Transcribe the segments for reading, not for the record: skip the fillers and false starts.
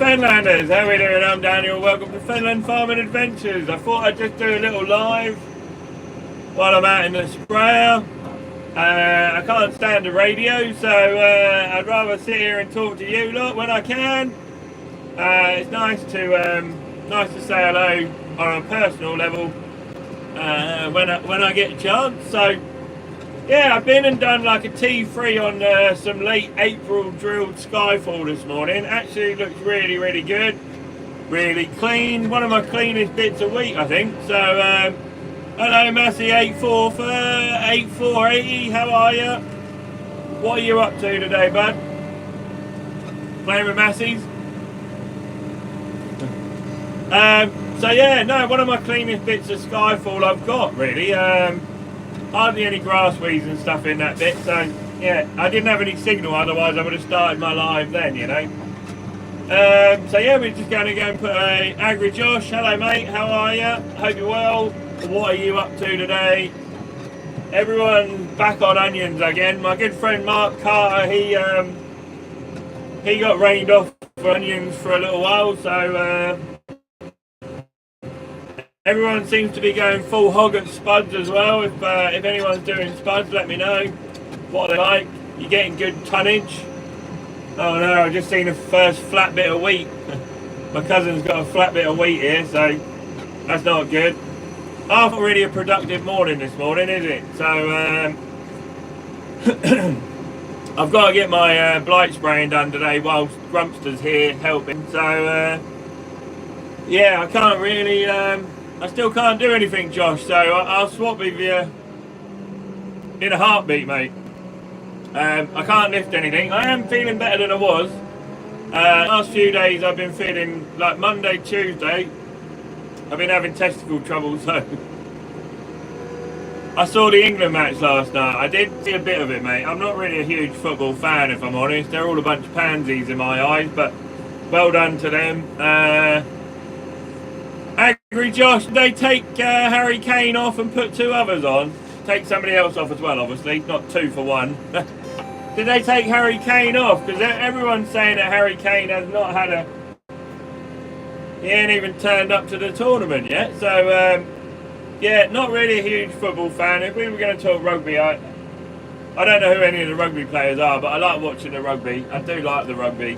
Fenlanders, how are we doing? I'm Daniel, welcome to Fenland Farming Adventures. I thought I'd just do a little live while I'm out in the sprayer. I can't stand the radio, so I'd rather sit here and talk to you lot when I can. It's nice to say hello on a personal level when I get a chance. So yeah, I've been and done like a T3 on some late April drilled Skyfall this morning. Actually looks really good, really clean. One of my cleanest bits of wheat, I think. So hello Massey 8480, how are you? What are you up to today, bud? Playing with Massey's? So yeah, no, one of my cleanest bits of Skyfall I've got, really. Hardly any grass weeds and stuff in that bit, so yeah, I didn't have any signal, otherwise I would have started my live then, you know. So yeah, we're just going to go and put a Agri Josh. Hello mate, how are you? Hope you're well. What are you up to today? Everyone back on onions again. My good friend Mark Carter, he got rained off for onions for a little while, so everyone seems to be going full hog at spuds as well. If anyone's doing spuds, let me know what they're like. You're getting good tonnage. Oh no, I've just seen the first flat bit of wheat. My cousin's got a flat bit of wheat here, so that's not good. Not really a productive morning this morning, is it? So I've got to get my blight spraying done today whilst Grumpster's here helping. So yeah, I can't really. I still can't do anything, Josh, so I'll swap with you in a heartbeat, mate. I can't lift anything. I am feeling better than I was. Last few days I've been feeling like Monday, Tuesday. I've been having testicle trouble, so I saw the England match last night. I did see a bit of it, mate. I'm not really a huge football fan, if I'm honest. They're all a bunch of pansies in my eyes, but well done to them. Agri Josh, did they take Harry Kane off and put two others on? Take somebody else off as well, obviously, not 2 for 1. Did they take Harry Kane off? Because everyone's saying that Harry Kane has not had he ain't even turned up to the tournament yet. So, yeah, not really a huge football fan. If we were going to talk rugby, I don't know who any of the rugby players are, but I like watching the rugby. I do like the rugby.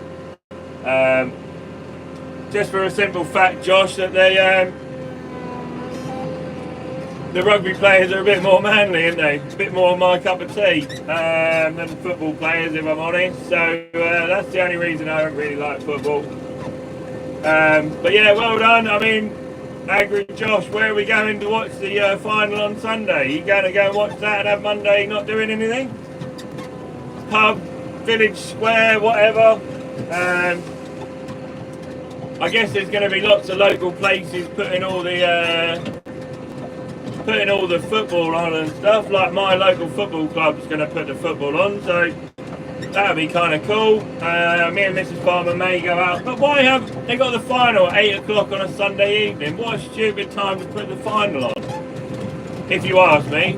Just for a simple fact, Josh, that the rugby players are a bit more manly, aren't they? A bit more my cup of tea than the football players, if I'm honest. So that's the only reason I don't really like football. But yeah, well done. I mean, Agri Josh, where are we going to watch the final on Sunday? You going to go and watch that and have Monday not doing anything? Pub, village square, whatever. I guess there's going to be lots of local places putting all the football on and stuff. Like my local football club's going to put the football on, so that'll be kind of cool. Me and Mrs. Farmer may go out, but why have they got the final at 8 o'clock on a Sunday evening? What a stupid time to put the final on, if you ask me.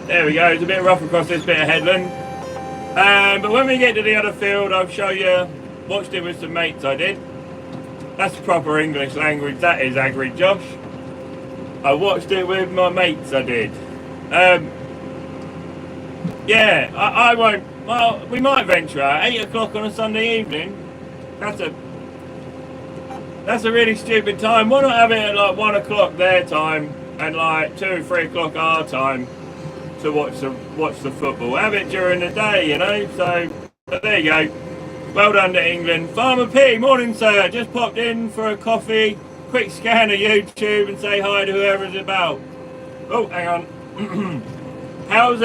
There we go. It's a bit rough across this bit of headland. But when we get to the other field, I'll show you. Watched it with some mates, I did. That's proper English language, that is, Agri Josh. I watched it with my mates, I did. Yeah, I won't. Well, we might venture out. 8 o'clock on a Sunday evening. That's a really stupid time. Why not have it at like 1 o'clock their time and like 2 or 3 o'clock our time to watch the football? Have it during the day, you know. So, but there you go. Well done to England. Farmer P, morning sir. Just popped in for a coffee. Quick scan of YouTube and say hi to whoever's about. Oh, hang on. How's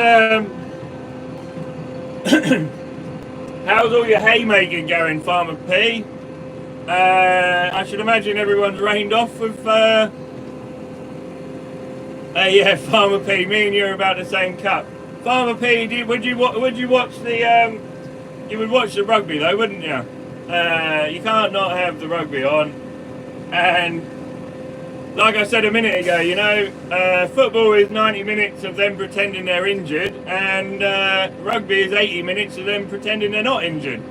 how's all your haymaking going, Farmer P? I should imagine everyone's rained off with yeah, Farmer P, me and you are about the same cup. Farmer P, would you watch the you would watch the rugby though, wouldn't you? You can't not have the rugby on. And like I said a minute ago, you know, football is 90 minutes of them pretending they're injured, and rugby is 80 minutes of them pretending they're not injured.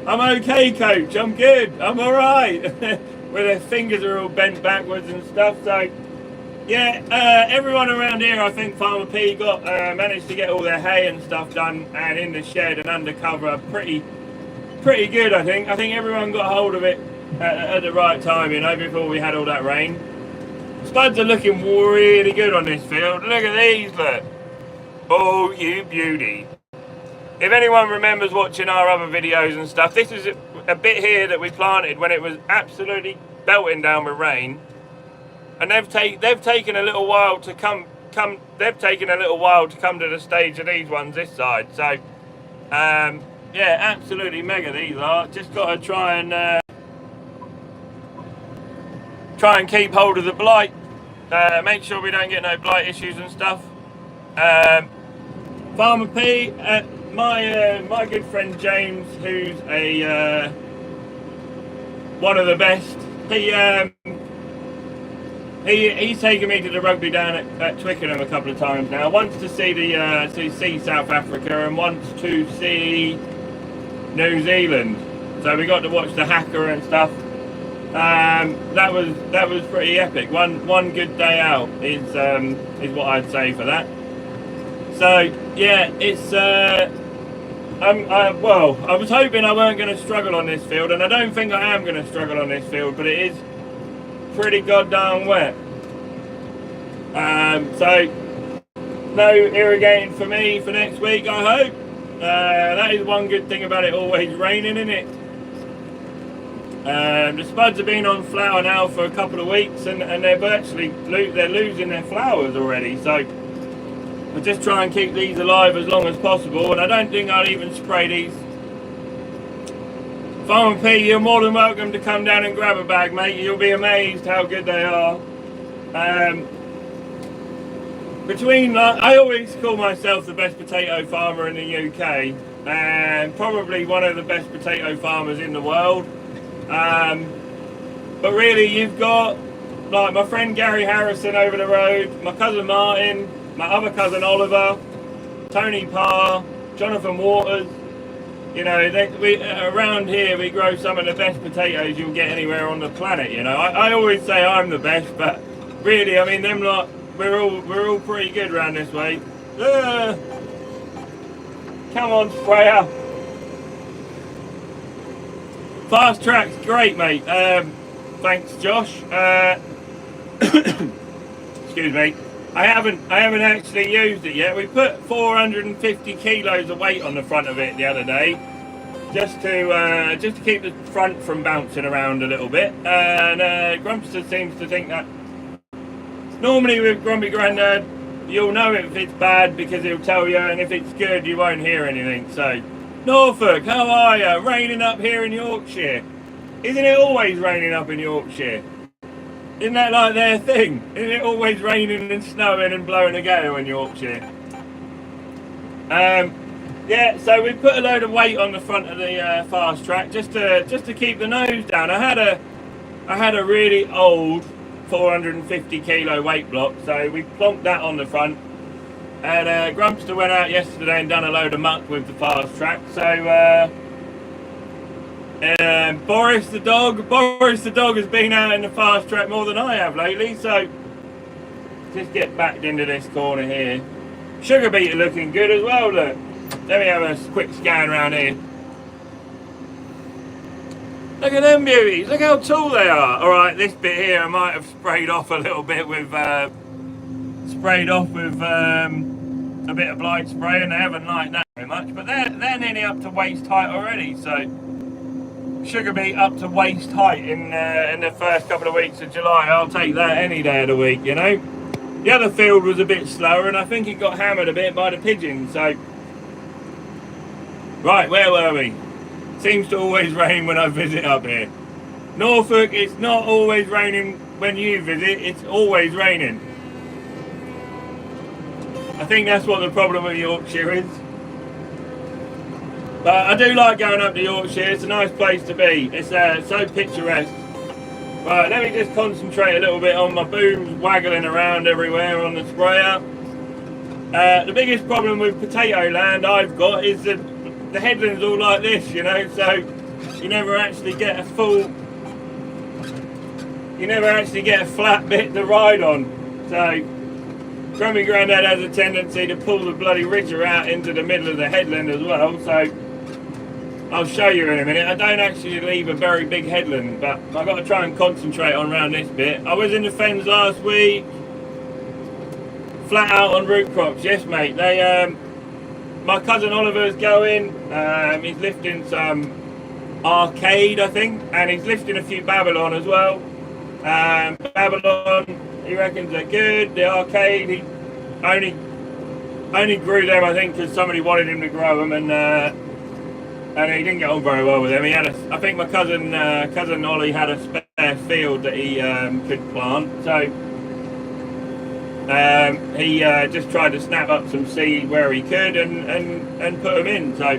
I'm okay, coach, I'm good, I'm alright. Where their fingers are all bent backwards and stuff. So yeah, everyone around here, I think Farmer P got managed to get all their hay and stuff done, and in the shed and under cover pretty good. I think everyone got hold of it at the right time, you know, before we had all that rain. Spuds are looking really good on this field. Look at these, look. Oh, you beauty. If anyone remembers watching our other videos and stuff, this is a bit here that we planted when it was absolutely belting down with rain, and they've taken a little while to come to the stage of these ones this side. So yeah, absolutely mega these are. Just got to try and keep hold of the blight, make sure we don't get no blight issues and stuff. Farmer P, my good friend James, who's a one of the best, he's taken me to the rugby down at Twickenham a couple of times now. Once to see see South Africa, and once to see New Zealand. So we got to watch the haka and stuff. That was pretty epic. One good day out is what I'd say for that. So yeah, it's well, I was hoping I weren't going to struggle on this field, and I don't think I am going to struggle on this field, but it is pretty goddamn wet. So no irrigating for me for next week, I hope. That is one good thing about it always raining, isn't it? The spuds have been on flower now for a couple of weeks, and they're losing their flowers already. So I'll just try and keep these alive as long as possible, and I don't think I'll even spray these. Farmer P, you're more than welcome to come down and grab a bag, mate. You'll be amazed how good they are. I always call myself the best potato farmer in the UK, and probably one of the best potato farmers in the world. But really, you've got like my friend Gary Harrison over the road, my cousin Martin, my other cousin Oliver, Tony Parr, Jonathan Waters. You know, around here we grow some of the best potatoes you'll get anywhere on the planet. You know, I always say I'm the best, but really, I mean, them lot, we're all pretty good around this way. Come on, sprayer. Fast track's great, mate. Thanks, Josh. Excuse me. I haven't actually used it yet. We put 450 kilos of weight on the front of it the other day, just to keep the front from bouncing around a little bit. And Grumpster seems to think that normally with Grumpy Grandad, you'll know if it's bad because he'll tell you, and if it's good, you won't hear anything. So, Norfolk, how are you? Raining up here in Yorkshire. Isn't it always raining up in Yorkshire? Isn't that like their thing? Isn't it always raining and snowing and blowing a gale in Yorkshire? Yeah, so we put a load of weight on the front of the fast track just to keep the nose down. I had a really old 450 kilo weight block, so we plonked that on the front. And Grumpster went out yesterday and done a load of muck with the fast track. So Boris the dog has been out in the fast track more than I have lately. So just get backed into this corner here. Sugar beet are looking good as well. Look, let me have a quick scan around here. Look at them beauties. Look how tall they are. All right, this bit here I might have sprayed off a little bit with a bit of blight spray, and they haven't liked that very much. But they're nearly up to waist height already. So sugar beet up to waist height in the first couple of weeks of July. I'll take that any day of the week, you know. The other field was a bit slower, and I think it got hammered a bit by the pigeons. So right, where were we? Seems to always rain when I visit up here. Norfolk, it's not always raining when you visit, it's always raining. I think that's what the problem with Yorkshire is. But I do like going up to Yorkshire, it's a nice place to be. It's so picturesque. Right, let me just concentrate a little bit on my booms waggling around everywhere on the sprayer. The biggest problem with potato land I've got is that the headland's all like this, you know, so you never actually get a flat bit to ride on. So Grumpy Grandad has a tendency to pull the bloody ridger out into the middle of the headland as well, so I'll show you in a minute. I don't actually leave a very big headland, but I've got to try and concentrate on around this bit. I was in the fens last week, flat out on root crops. Yes, mate. My cousin Oliver's going. He's lifting some Arcade, I think, and he's lifting a few Babylon as well. Babylon, he reckons they're good. The Arcade, he only grew them, I think, because somebody wanted him to grow them, and he didn't get on very well with them. He had I think my cousin Ollie had a spare field that he could plant, so he just tried to snap up some seed where he could and put them in. So,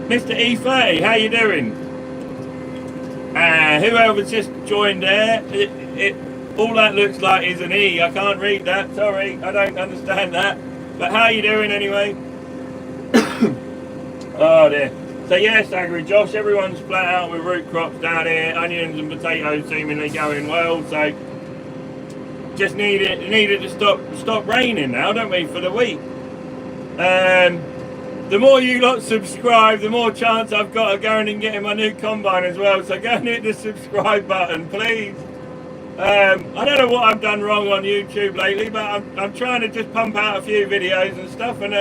Mr. E30, how you doing? Whoever's just joined there, all that looks like is an E. I can't read that, sorry, I don't understand that. But how you doing anyway? Oh dear. So yes, Agri Josh, everyone's flat out with root crops down here. Onions and potatoes seemingly going well. So just needed to stop raining now, don't we, for the week. The more you lot subscribe, the more chance I've got of going and getting my new combine as well. So go and hit the subscribe button, please. I don't know what I've done wrong on YouTube lately, but I'm trying to just pump out a few videos and stuff, and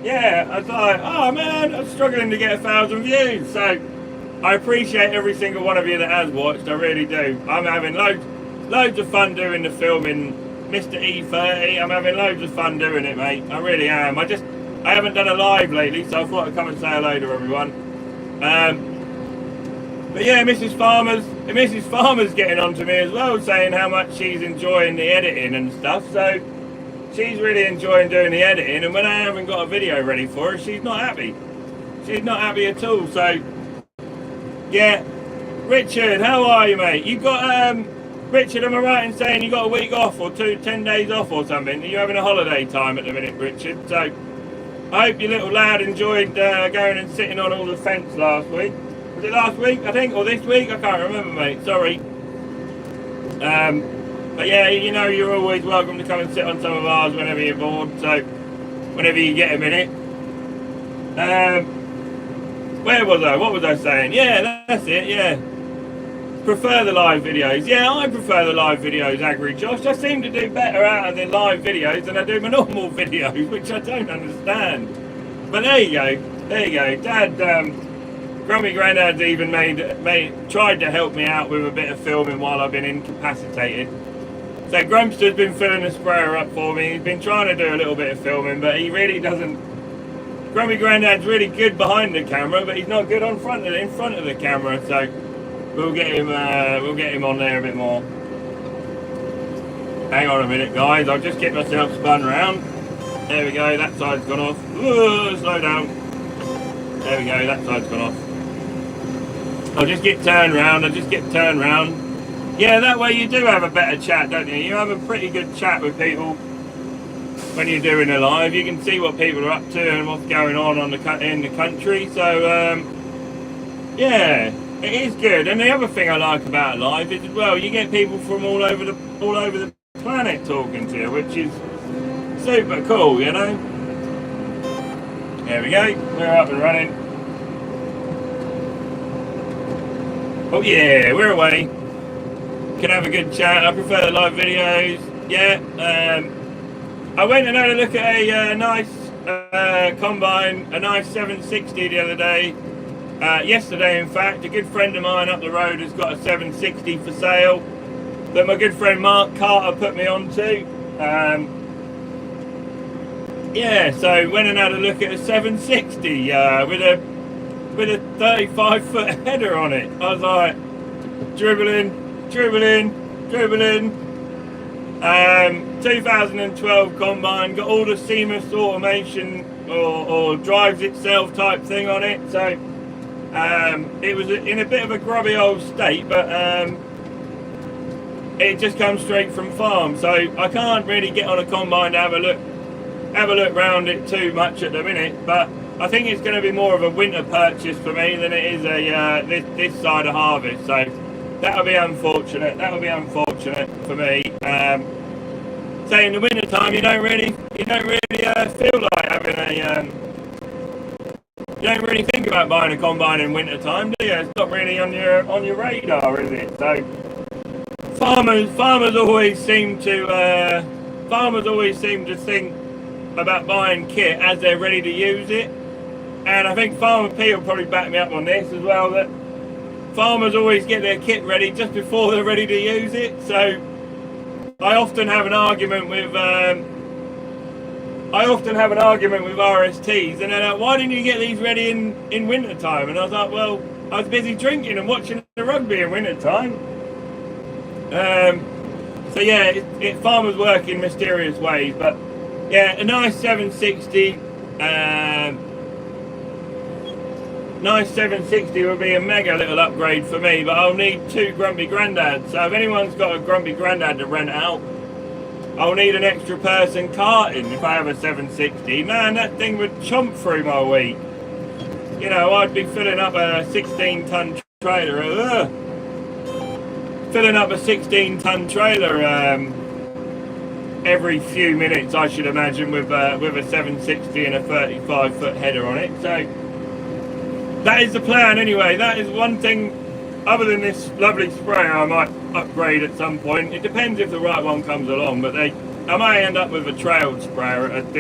yeah, I was like, oh man, I'm struggling to get 1,000 views. So I appreciate every single one of you that has watched, I really do. I'm having loads of fun doing the filming, Mr. E30. I'm having loads of fun doing it, mate. I really am. I haven't done a live lately, so I thought I'd come and say hello to everyone. But yeah, Mrs. Farmer's getting on to me as well, saying how much she's enjoying the editing and stuff. So she's really enjoying doing the editing, and when I haven't got a video ready for her, she's not happy. She's not happy at all. So yeah, Richard, how are you, mate? You got Richard, am I right in saying you got a week off or 10 days off or something? Are you having a holiday time at the minute, Richard? So I hope your little lad enjoyed going and sitting on all the fence last week. Was it last week, I think, or this week? I can't remember, mate. Sorry. But yeah, you know, you're always welcome to come and sit on some of ours whenever you're bored. So whenever you get a minute. Where was I? What was I saying? Yeah, that's it. Yeah. Prefer the live videos. Yeah, I prefer the live videos, Agri Josh. I seem to do better out of the live videos than I do my normal videos, which I don't understand. But there you go. There you go. Dad, Grumpy Grandad's even tried to help me out with a bit of filming while I've been incapacitated. So Grumpster's been filling the sprayer up for me. He's been trying to do a little bit of filming, but he really doesn't. Grumpy Grandad's really good behind the camera, but he's not good in front of the camera. So we'll get him on there a bit more. Hang on a minute, guys. I'll just get myself spun round. There we go. That side's gone off. Ooh, slow down. There we go. That side's gone off. I'll just get turned round. Yeah, that way you do have a better chat, don't you? You have a pretty good chat with people when you're doing a live. You can see what people are up to and what's going on in the country. So yeah, it is good. And the other thing I like about live is, well, you get people from all over the planet talking to you, which is super cool, you know. There we go. We're up and running. Oh yeah, we're away. Can have a good chat. I prefer the live videos. Yeah. I went and had a look at a nice combine, a nice 760 the other day. Yesterday, in fact, a good friend of mine up the road has got a 760 for sale that my good friend Mark Carter put me on to. Yeah, so went and had a look at a 760 with a 35-foot header on it. I was like, dribbling. 2012 combine, got all the seamless automation or drives itself type thing on it. So It was in a bit of a grubby old state, but it just comes straight from farm, so I can't really get on a combine to have a look round it too much at the minute. But I think it's going to be more of a winter purchase for me than it is a this side of harvest. So that'll be unfortunate. That'll be unfortunate for me. Say in the winter time, you don't really feel like having a. You don't really think about buying a combine in winter time, do you? It's not really on your radar, is it? So farmers always seem to think about buying kit as they're ready to use it, and I think Farmer P will probably back me up on this as well. That farmers always get their kit ready just before they're ready to use it. So I often have an argument with RSTs, and they're like, "Why didn't you get these ready in winter time?" And I was like, "Well, I was busy drinking and watching the rugby in winter time." So yeah, farmers work in mysterious ways, but yeah, a nice 760. Nice 760 would be a mega little upgrade for me, but I'll need 2 grumpy granddads. So if anyone's got a grumpy granddad to rent out, I'll need an extra person carting if I have a 760. Man, that thing would chomp through my week. You know, I'd be filling up a 16-ton trailer. Filling up a 16-ton trailer every few minutes, I should imagine, with a 760 and a 35-foot header on it. So that is the plan anyway. That is one thing, other than this lovely sprayer, I might upgrade at some point. It depends if the right one comes along, but I might end up with a trailed sprayer at a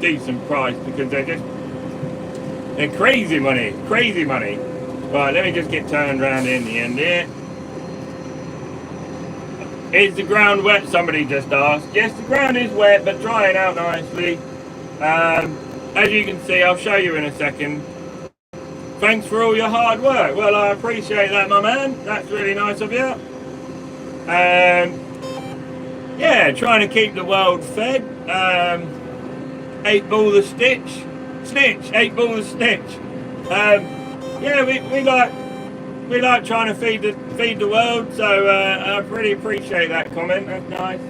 decent price, because they're crazy money. Right, let me just get turned around in the end here. Is the ground wet? Somebody just asked. Yes, the ground is wet, but drying out nicely. As you can see, I'll show you in a second. Thanks for all your hard work. Well, I appreciate that, my man. That's really nice of you. Yeah, trying to keep the world fed. 8 ball the stitch. 8 ball the stitch. Yeah, we like trying to feed the world, so I really appreciate that comment. That's nice.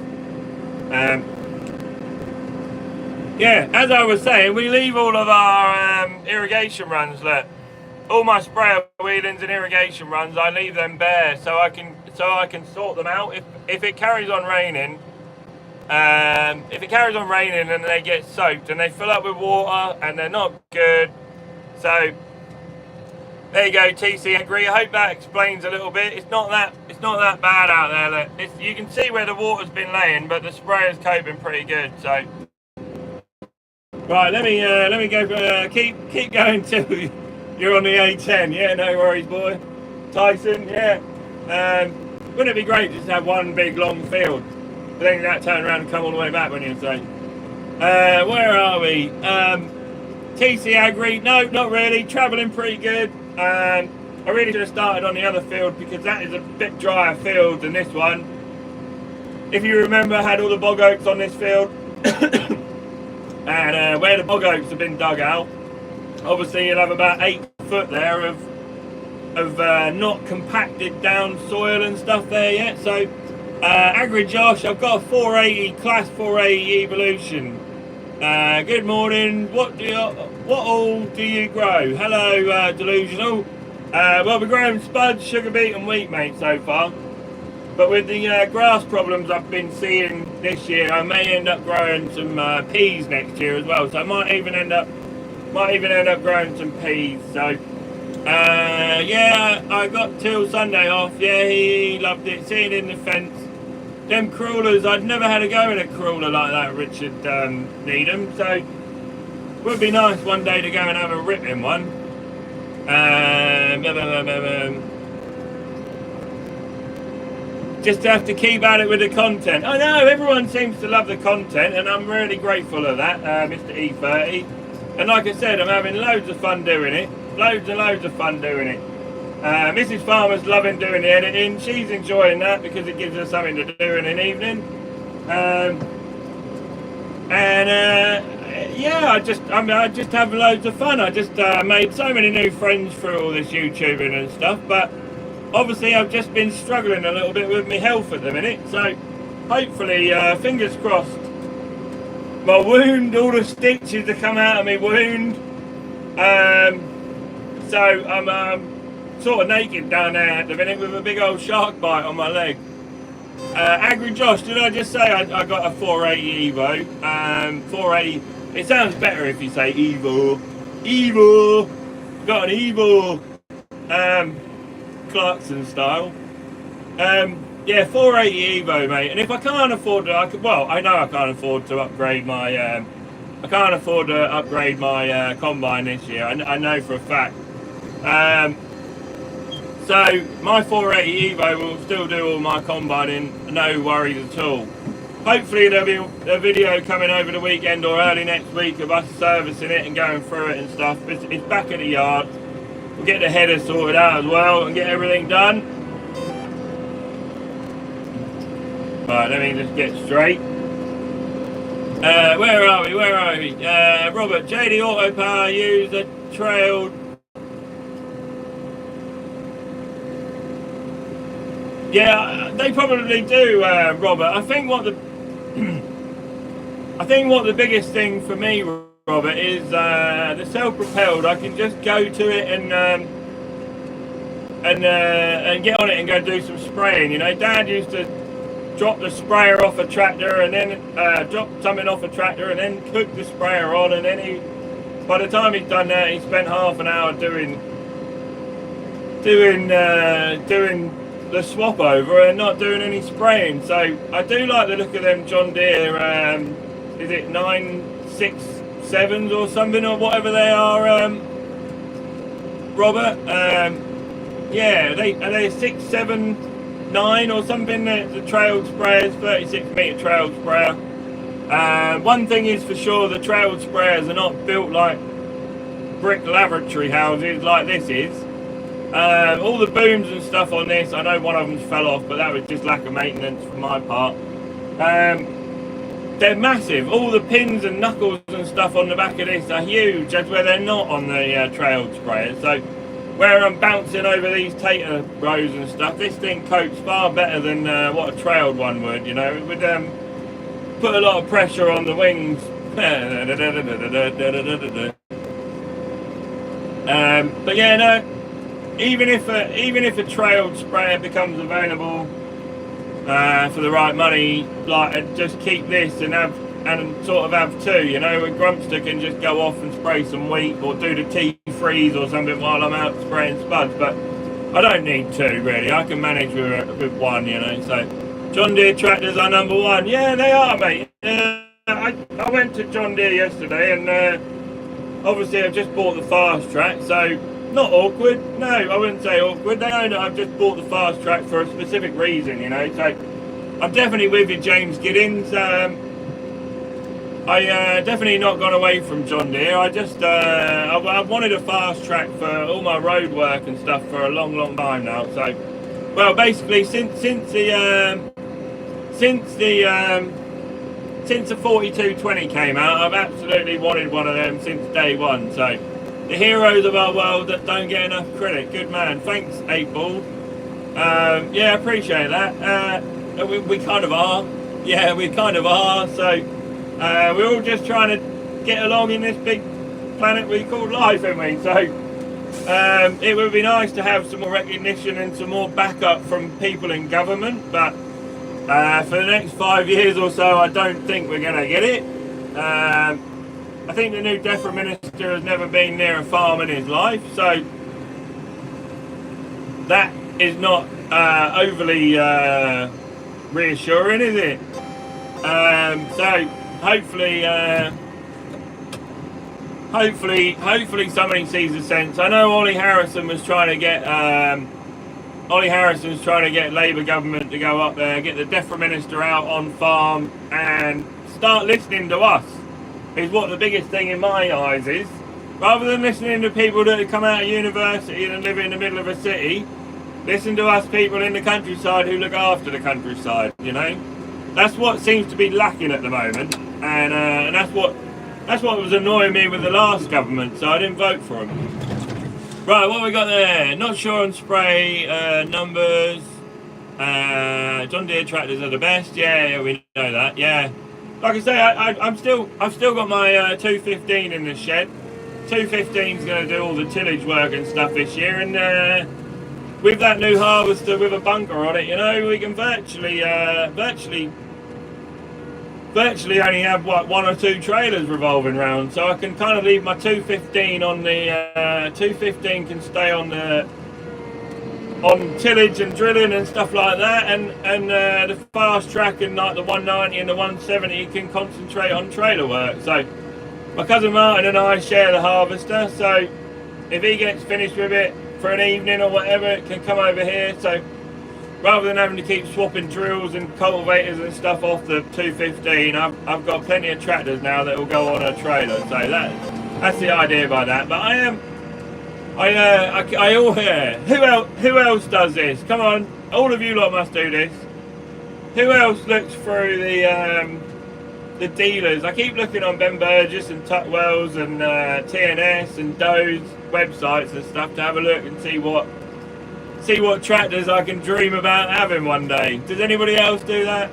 Yeah, as I was saying, we leave all of our irrigation runs. Look, all my sprayer wheelings and irrigation runs, I leave them bare so I can sort them out if it carries on raining. If it carries on raining and they get soaked and they fill up with water and they're not good, so. There you go, TC Angry. I hope that explains a little bit. It's not that bad out there. Look, you can see where the water's been laying, but the sprayer's coping pretty good. So, right, let me go. Keep going till you're on the A10. Yeah, no worries, boy. Tyson, yeah. Wouldn't it be great just to have one big long field? But then that turn around and come all the way back when you say. Where are we? TC Agri. No, not really. Travelling pretty good. I really should have started on the other field, because that is a bit drier field than this one. If you remember, I had all the bog oaks on this field. And where the bog oaks have been dug out, obviously you'll have about 8 foot there of not compacted down soil and stuff there yet. So Agri Josh, I've got a 480 class 480 evolution. Good morning. What all do you grow? Hello, Delusional. Well, we're growing spuds, sugar beet and wheat, mate, so far. But with the grass problems I've been seeing this year, I may end up growing some peas next year as well. So I might even end up growing some peas. So yeah, I got till Sunday off. Yeah, he loved it. Seeing in the fence. Them crawlers, I'd never had a go in a crawler like that, Richard Needham. So would be nice one day to go and have a rip in one. Just have to keep at it with the content. I know, everyone seems to love the content, and I'm really grateful of that, Mr. E30. And like I said, I'm having loads of fun doing it. Loads and loads of fun doing it. Mrs. Farmer's loving doing the editing. She's enjoying that because it gives her something to do in an evening. And yeah, I just have loads of fun. I just made so many new friends through all this YouTubing and stuff, but obviously I've just been struggling a little bit with my health at the minute, so hopefully, fingers crossed, my wound, all the stitches that come out of my wound, so I'm sort of naked down there at the minute with a big old shark bite on my leg. Angry Josh, did I just say I got a 480 Evo? 480, it sounds better if you say Evo. Evo! Got an Evo! Clarkson style. Yeah, 480 Evo, mate. And if I can't afford to, I know I can't afford to upgrade my, combine this year. I know for a fact. So my 480 Evo will still do all my combining, no worries at all. Hopefully there'll be a video coming over the weekend or early next week of us servicing it and going through it and stuff. It's back at the yard. We'll get the header sorted out as well and get everything done. Right, let me just get straight. Where are we? Robert, JD Auto Power use a trailed. Yeah, they probably do, Robert. I think what the biggest thing for me, Robert, is the self-propelled. I can just go to it and get on it and go do some spraying. You know, Dad used to drop the sprayer off a tractor and then drop something off a tractor and then cook the sprayer on, and then by the time he's done that, he spent half an hour doing the swap over and not doing any spraying. So I do like the look of them John Deere, is it 967s or something, or whatever they are, Robert? Yeah, are they 679 or something? The trailed sprayers, 36 metre trailed sprayer. One thing is for sure, the trailed sprayers are not built like brick lavatory houses like this is. All the booms and stuff on this, I know one of them fell off, but that was just lack of maintenance from my part. They're massive. All the pins and knuckles and stuff on the back of this are huge. That's where they're not on the trailed sprayers. So where I'm bouncing over these tater rows and stuff, this thing coats far better than what a trailed one would. You know, it would put a lot of pressure on the wings. But yeah, no. Even if a trailed sprayer becomes available for the right money, like I'd just keep this and sort of have two. You know, a Grumpster can just go off and spray some wheat or do the T3s or something while I'm out spraying spuds. But I don't need two really. I can manage with one. You know, so John Deere tractors are number one. Yeah, they are, mate. I went to John Deere yesterday and obviously I've just bought the Fast Track, so. Not awkward, no, I wouldn't say awkward. They know that I've just bought the Fast Track for a specific reason, you know. So I'm definitely with you, James Giddings. I definitely not gone away from John Deere. I just I wanted a Fast Track for all my road work and stuff for a long time now. So, well, basically since the 4220 came out, I've absolutely wanted one of them since day one. So. The heroes of our world that don't get enough credit. Good man. Thanks, 8-Ball. Yeah, I appreciate that. We kind of are. Yeah, we kind of are. So we're all just trying to get along in this big planet we call life, aren't we? So it would be nice to have some more recognition and some more backup from people in government. But for the next 5 years or so, I don't think we're going to get it. I think the new DEFRA minister has never been near a farm in his life, so that is not overly reassuring, is it? So hopefully somebody sees the sense. I know Ollie Harrison's trying to get Labour government to go up there, get the DEFRA minister out on farm and start listening to us. Is what the biggest thing in my eyes is. Rather than listening to people that have come out of university and live in the middle of a city, listen to us people in the countryside who look after the countryside, you know? That's what seems to be lacking at the moment. and that's what was annoying me with the last government. So I didn't vote for them. Right, what we got there? Not sure on spray numbers. John Deere tractors are the best. Yeah, we know that. Yeah, like I say, I've still got my 215 in the shed. 215 is going to do all the tillage work and stuff this year, and with that new harvester with a bunker on it, you know, we can virtually only have what, 1 or 2 trailers revolving around, so I can kind of leave my 215 on the 215 can stay on tillage and drilling and stuff like that, and the fast track and like the 190 and the 170 can concentrate on trailer work. So my cousin Martin and I share the harvester, so if he gets finished with it for an evening or whatever, it can come over here. So rather than having to keep swapping drills and cultivators and stuff off the 215, I've got plenty of tractors now that will go on a trailer. So that's the idea by that. But who else does this? Come on, all of you lot must do this. Who else looks through the dealers? I keep looking on Ben Burgess and Tutwell's and TNS and Doe's websites and stuff to have a look and see what tractors I can dream about having one day. Does anybody else do that?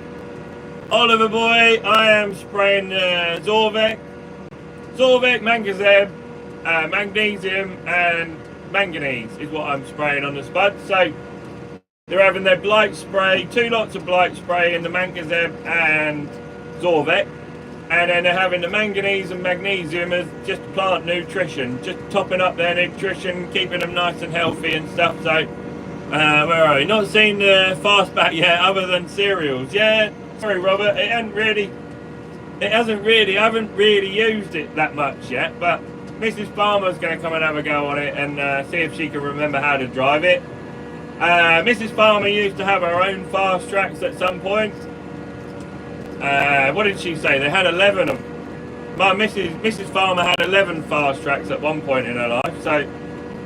Oliver boy, I am spraying Zorvec, Mancozeb, magnesium and manganese is what I'm spraying on the spuds. So they're having their blight spray, 2 lots of blight spray in the Mancozeb and Zorvec, and then they're having the manganese and magnesium as just plant nutrition, just topping up their nutrition, keeping them nice and healthy and stuff. So where are we? Not seen the fastback yet, other than cereals. Yeah, sorry Robert, I haven't really used it that much yet, but Mrs. Farmer's going to come and have a go on it and see if she can remember how to drive it. Mrs. Farmer used to have her own fast tracks at some point. What did she say? They had 11 of them. My Mrs. Farmer had 11 fast tracks at one point in her life, so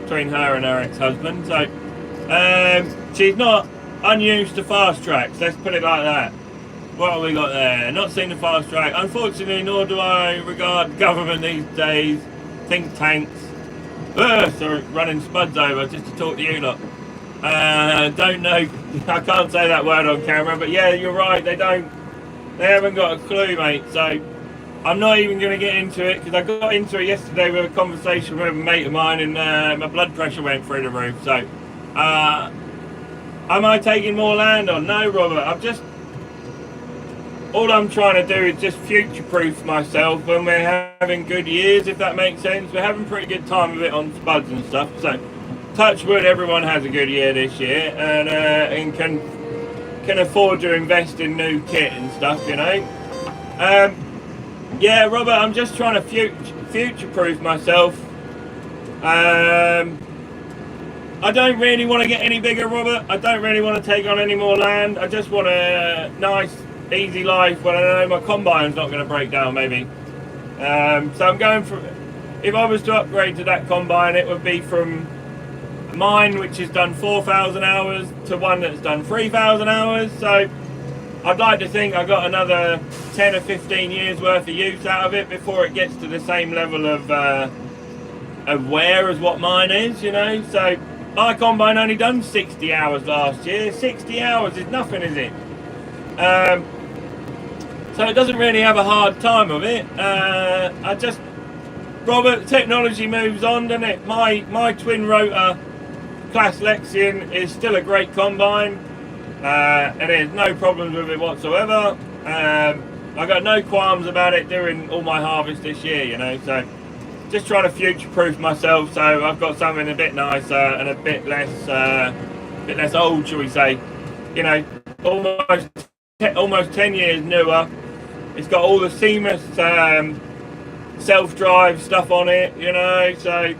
between her and her ex-husband. So she's not unused to fast tracks, let's put it like that. What have we got there? Not seen the fast track. Unfortunately, nor do I regard government these days. Think tanks. Sorry, running spuds over just to talk to you lot. Don't know. I can't say that word on camera, but yeah, you're right. They haven't got a clue, mate. So I'm not even going to get into it, because I got into it yesterday with a conversation with a mate of mine, and my blood pressure went through the roof. So am I taking more land on? No, Robert. All I'm trying to do is just future-proof myself when we're having good years, if that makes sense. We're having pretty good time with it on spuds and stuff. So touch wood, everyone has a good year this year, and can afford to invest in new kit and stuff, you know. Yeah, Robert, I'm just trying to future-proof myself. I don't really want to get any bigger, Robert. I don't really want to take on any more land. I just want a nice, easy life when I know my combine's not going to break down, maybe. So I'm going for, if I was to upgrade to that combine, it would be from mine, which has done 4,000 hours, to one that's done 3,000 hours. So I'd like to think I got another 10 or 15 years worth of use out of it before it gets to the same level of wear as what mine is, you know. So my combine only done 60 hours last year. 60 hours is nothing, is it? So it doesn't really have a hard time of it. Robert, technology moves on, doesn't it? My twin rotor Class Lexion is still a great combine, and there's no problems with it whatsoever. I got no qualms about it doing all my harvest this year, you know. So just trying to future-proof myself, so I've got something a bit nicer and a bit less old, shall we say? You know, almost 10 years newer. It's got all the seamless self-drive stuff on it, you know. So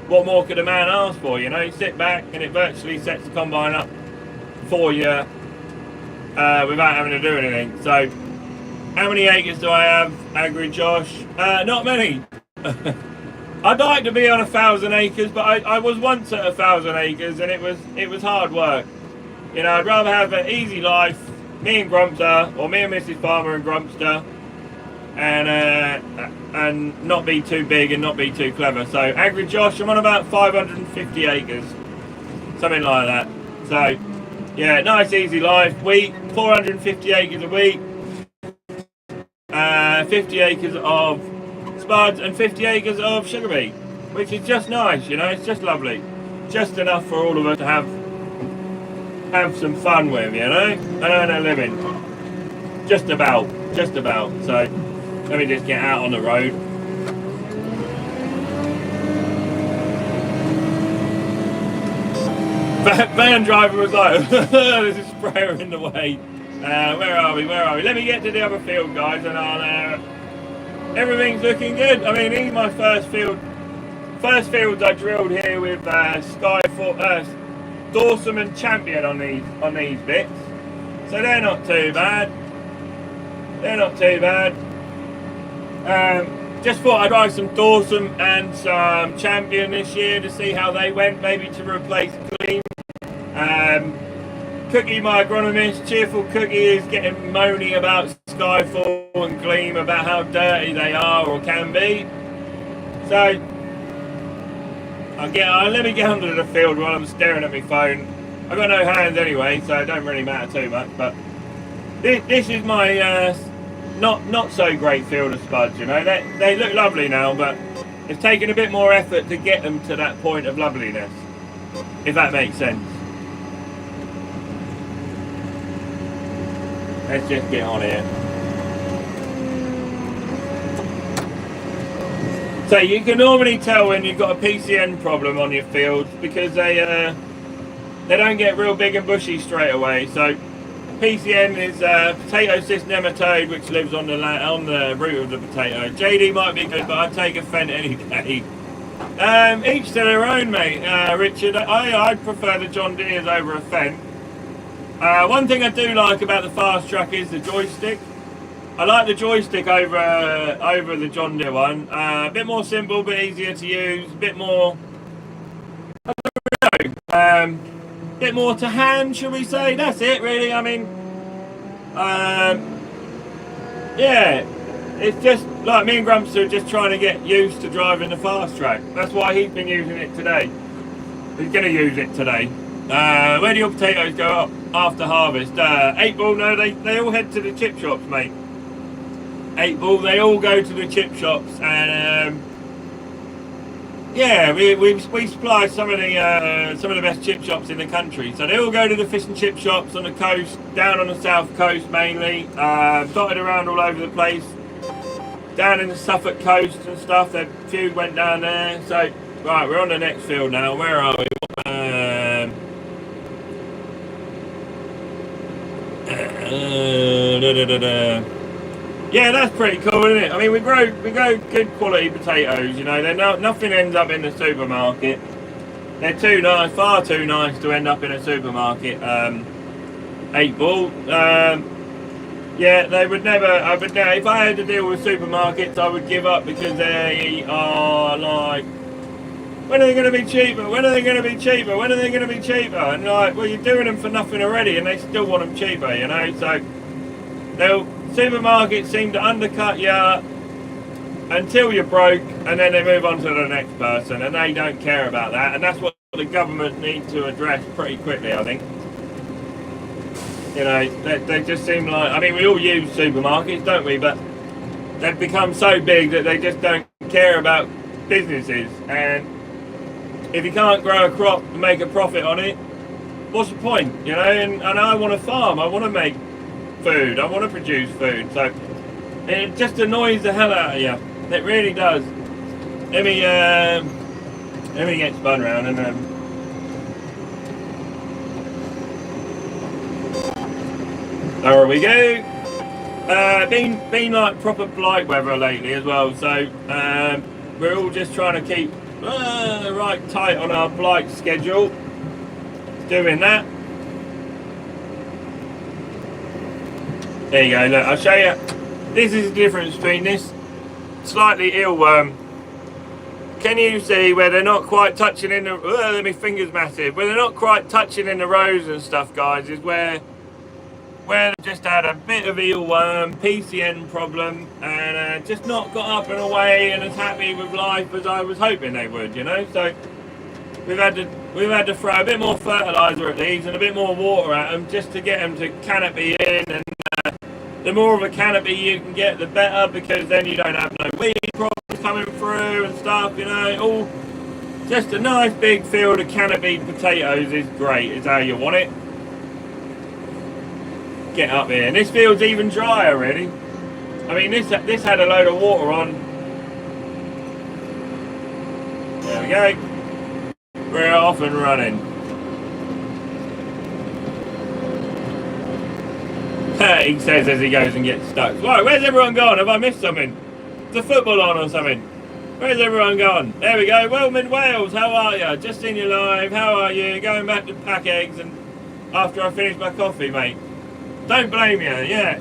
what more could a man ask for? You know, you sit back and it virtually sets the combine up for you without having to do anything. So how many acres do I have, Agri Josh? Not many. I'd like to be on 1,000 acres, but I was once at 1,000 acres, and it was hard work. You know, I'd rather have an easy life me and Grumpster, or me and Mrs. Farmer and Grumpster, and not be too big and not be too clever. So Agri Josh, I'm on about 550 acres, something like that. So yeah, nice easy life. Wheat, 450 acres of wheat, 50 acres of spuds and 50 acres of sugar beet, which is just nice, you know, it's just lovely. Just enough for all of us to have some fun with, you know, and earn a living. Just about. So let me just get out on the road. Van driver was like, there's a sprayer in the way. Where are we? Let me get to the other field, guys, and I'll everything's looking good. I mean, this is my first field. First fields I drilled here with Dorsum and Champion on these bits, so they're not too bad. Just thought I'd try some Dorsum and some Champion this year to see how they went, maybe to replace Gleam. Cookie, my agronomist, Cheerful Cookie, is getting moany about Skyfall and Gleam, about how dirty they are or can be. So let me get under the field while I'm staring at my phone. I've got no hands anyway, so it don't really matter too much. But this is my not so great field of spuds. You know, they look lovely now, but it's taken a bit more effort to get them to that point of loveliness, if that makes sense. Let's just get on here. So you can normally tell when you've got a PCN problem on your fields because they don't get real big and bushy straight away. So PCN is potato cyst nematode, which lives on the root of the potato. JD might be good, but I'd take a Fendt any day. Each to their own, mate. Richard, I'd prefer the John Deere's over a Fendt. One thing I do like about the Fast Track is the joystick. I like the joystick over the John Deere one. A bit more simple, a bit easier to use, a bit more, I don't know, bit more to hand, shall we say? That's it, really. I mean, yeah, it's just like me and Grumps are just trying to get used to driving the Fast Track. That's why he's been using it today. He's going to use it today. Where do your potatoes go up after harvest? 8 Ball, no, they all head to the chip shops, mate. 8 Ball, they all go to the chip shops, and yeah, we supply some of the best chip shops in the country. So they all go to the fish and chip shops on the coast, down on the south coast mainly, dotted around all over the place, down in the Suffolk coast and stuff. A few went down there. So right, we're on the next field now. Where are we? Yeah, that's pretty cool, isn't it? I mean, we grow good quality potatoes. You know, nothing ends up in the supermarket. They're too nice, far too nice to end up in a supermarket. 8 Ball. Yeah, they would never. If I had to deal with supermarkets, I would give up because they are like, when are they going to be cheaper? When are they going to be cheaper? When are they going to be cheaper? And like, well, you're doing them for nothing already, and they still want them cheaper, you know. So supermarkets seem to undercut you until you're broke, and then they move on to the next person, and they don't care about that. And that's what the government needs to address pretty quickly, I think. You know, they just seem like, I mean, we all use supermarkets, don't we? But they've become so big that they just don't care about businesses. And if you can't grow a crop and make a profit on it, what's the point? You know, and I want to farm, I want to make food, I want to produce food. So it just annoys the hell out of you. It really does. Let me get spun around and there we go. Been like proper blight weather lately as well, so we're all just trying to keep right tight on our blight schedule. Doing that. There you go. Look, I'll show you. This is the difference between this slightly eelworm. Can you see where they're not quite touching in the? My finger's massive. Where they're not quite touching in the rows and stuff, guys, is where where they've just had a bit of eelworm, PCN problem, and just not got up and away and as happy with life as I was hoping they would, you know. So we've had to throw a bit more fertiliser at these and a bit more water at them just to get them to canopy in. And the more of a canopy you can get, the better, because then you don't have no weed problems coming through and stuff, you know. All just a nice big field of canopied potatoes is great, is how you want it. Get up here, and this field's even drier really. I mean, this had a load of water on. There we go. We're off and running. He says as he goes and gets stuck. Right, where's everyone gone? Have I missed something? Is the football on or something? Where's everyone gone? There we go. Wellman Wales, how are you? Just seen you live. How are you? Going back to pack eggs and after I finish my coffee, mate. Don't blame you, yeah.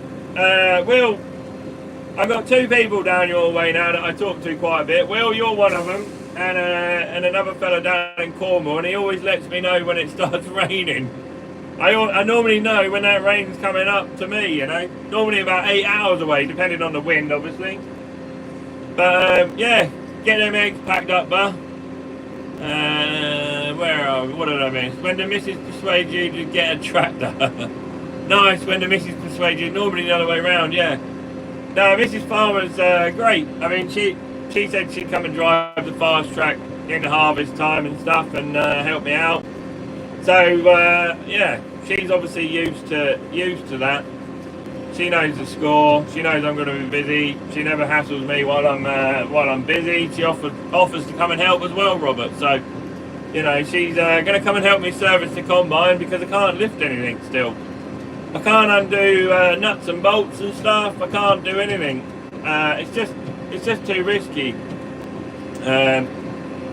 Will, I've got two people down your way now that I talk to quite a bit. Will, you're one of them, and another fella down in Cornwall, and he always lets me know when it starts raining. I normally know when that rain's coming up to me, you know. Normally about 8 hours away, depending on the wind, obviously. But, yeah, get them eggs packed up, bud. Where are we? What did I miss? When the missus persuades you to get a tractor. Nice, when the missus persuades you, normally the other way around, yeah. No, Mrs. Farmer's great. I mean, she said she'd come and drive the fast track in the harvest time and stuff and help me out. So, yeah, she's obviously used to that. She knows the score. She knows I'm going to be busy. She never hassles me while I'm busy. She offers to come and help as well, Robert. So, you know, she's going to come and help me service the combine because I can't lift anything still. I can't undo nuts and bolts and stuff. I can't do anything. It's just too risky.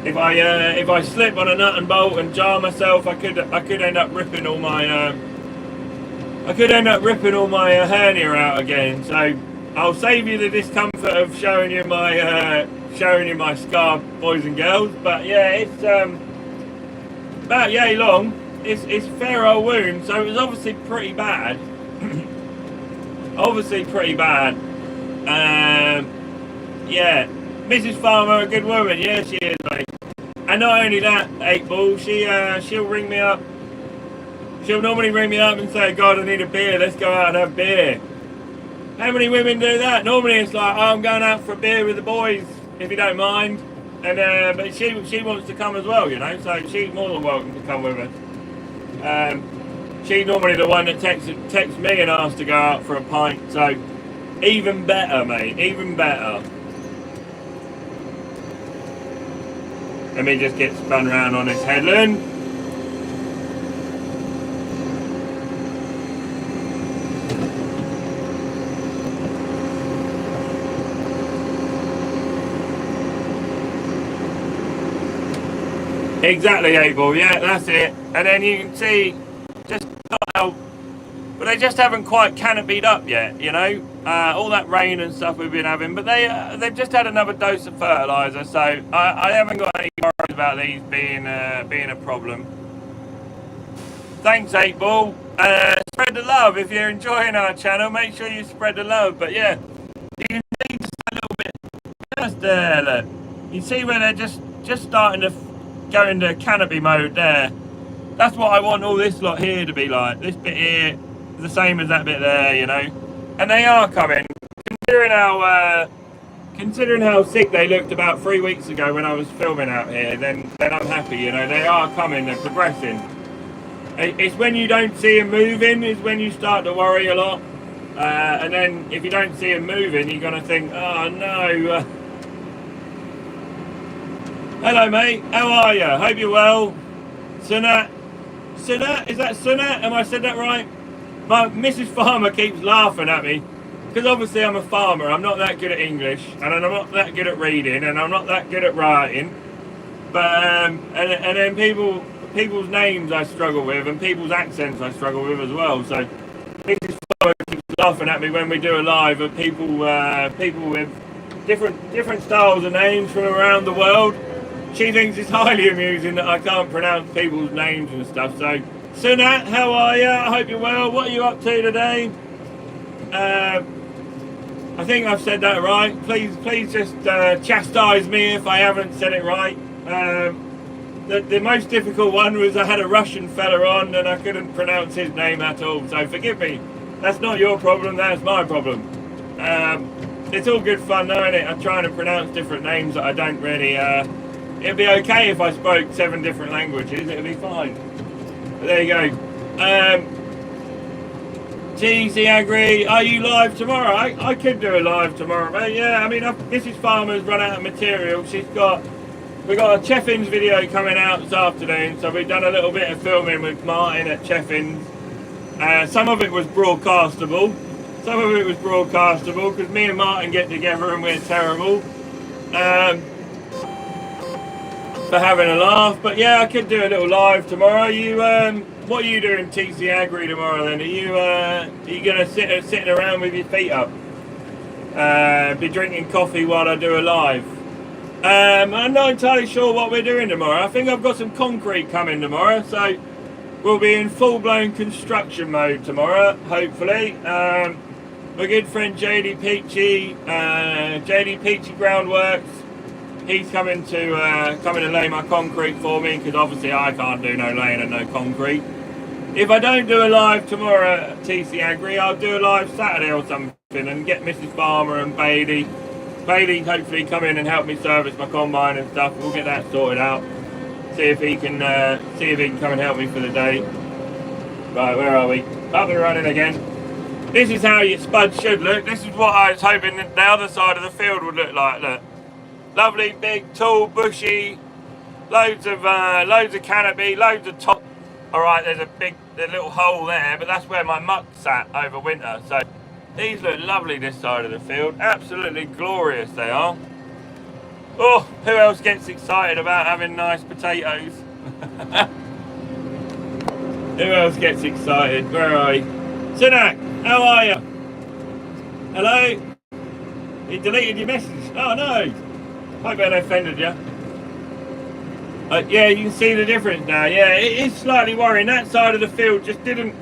If I slip on a nut and bolt and jar myself, I could end up ripping all my hernia out again. So I'll save you the discomfort of showing you my scar, boys and girls. But yeah, it's about yay long. It's a fair old wound, so it was obviously pretty bad. Yeah, Mrs. Farmer, a good woman. Yeah, she is, mate. And not only that, 8-Ball, she'll ring me up. She'll normally ring me up and say, God, I need a beer. Let's go out and have beer. How many women do that? Normally it's like, oh, I'm going out for a beer with the boys, if you don't mind. And but she wants to come as well, you know. So she's more than welcome to come with us. She's normally the one that texts me and asks to go out for a pint, so even better, mate, even better. Let me just get spun around on this headland. Exactly, 8-Ball, yeah, that's it. And then you can see just how, but they just haven't quite canopied up yet, you know. All that rain and stuff we've been having, but they've just had another dose of fertiliser, so I haven't got any worries about these being a problem. Thanks, 8-Ball. Spread the love. If you're enjoying our channel, make sure you spread the love. But yeah, you can see just a little bit, just there, look. You see where they're just starting to go into canopy mode there. That's what I want all this lot here to be like. This bit here, the same as that bit there, you know. And they are coming. Considering how sick they looked about 3 weeks ago when I was filming out here, then I'm happy, you know. They are coming, they're progressing. It's when you don't see them moving is when you start to worry a lot. And then if you don't see them moving, you're going to think, oh no. Hello mate, how are you? Hope you're well. Sunat, is that Sunat? Am I said that right? My Mrs. Farmer keeps laughing at me because obviously I'm a farmer. I'm not that good at English, and I'm not that good at reading, and I'm not that good at writing. But and then people's names I struggle with, and people's accents I struggle with as well. So Mrs. Farmer keeps laughing at me when we do a live of people with different styles of names from around the world. She thinks it's highly amusing that I can't pronounce people's names and stuff, so Sunat, how are you? I hope you're well. What are you up to today? I think I've said that right. Please just chastise me if I haven't said it right. The most difficult one was I had a Russian fella on and I couldn't pronounce his name at all. So forgive me. That's not your problem. That's my problem. It's all good fun, though, isn't it? I'm trying to pronounce different names that I don't really. It'd be okay if I spoke 7 different languages. It'd be fine. But there you go. TC Agri, are you live tomorrow? I could do a live tomorrow, mate. Yeah, I mean, Mrs. Farmer's run out of material. We got a Cheffins video coming out this afternoon, so we've done a little bit of filming with Martin at Cheffins. Some of it was broadcastable. Because me and Martin get together and we're terrible for having a laugh. But yeah, I could do a little live tomorrow. What are you doing, TC Agri, tomorrow then? Are you gonna sitting around with your feet up? Be drinking coffee while I do a live? I'm not entirely sure what we're doing tomorrow. I think I've got some concrete coming tomorrow, so we'll be in full-blown construction mode tomorrow, hopefully. My good friend JD Peachy Groundworks, he's coming to lay my concrete for me, because obviously I can't do no laying and no concrete. If I don't do a live tomorrow at TC Agri, I'll do a live Saturday or something and get Mrs. Farmer and Bailey hopefully come in and help me service my combine and stuff. We'll get that sorted out. See if he can come and help me for the day. Right, where are we? Up and running again. This is how your spud should look. This is what I was hoping that the other side of the field would look like. Look, lovely, big, tall, bushy, loads of canopy, loads of top. All right, there's a little hole there, but that's where my muck sat over winter. So these look lovely this side of the field. Absolutely glorious they are. Oh, who else gets excited about having nice potatoes? Who else gets excited? Where are we? Sinak, how are you? Hello? You deleted your message. Oh no. Hope I haven't offended you. Yeah, you can see the difference now. Yeah, it is slightly worrying. That side of the field just didn't,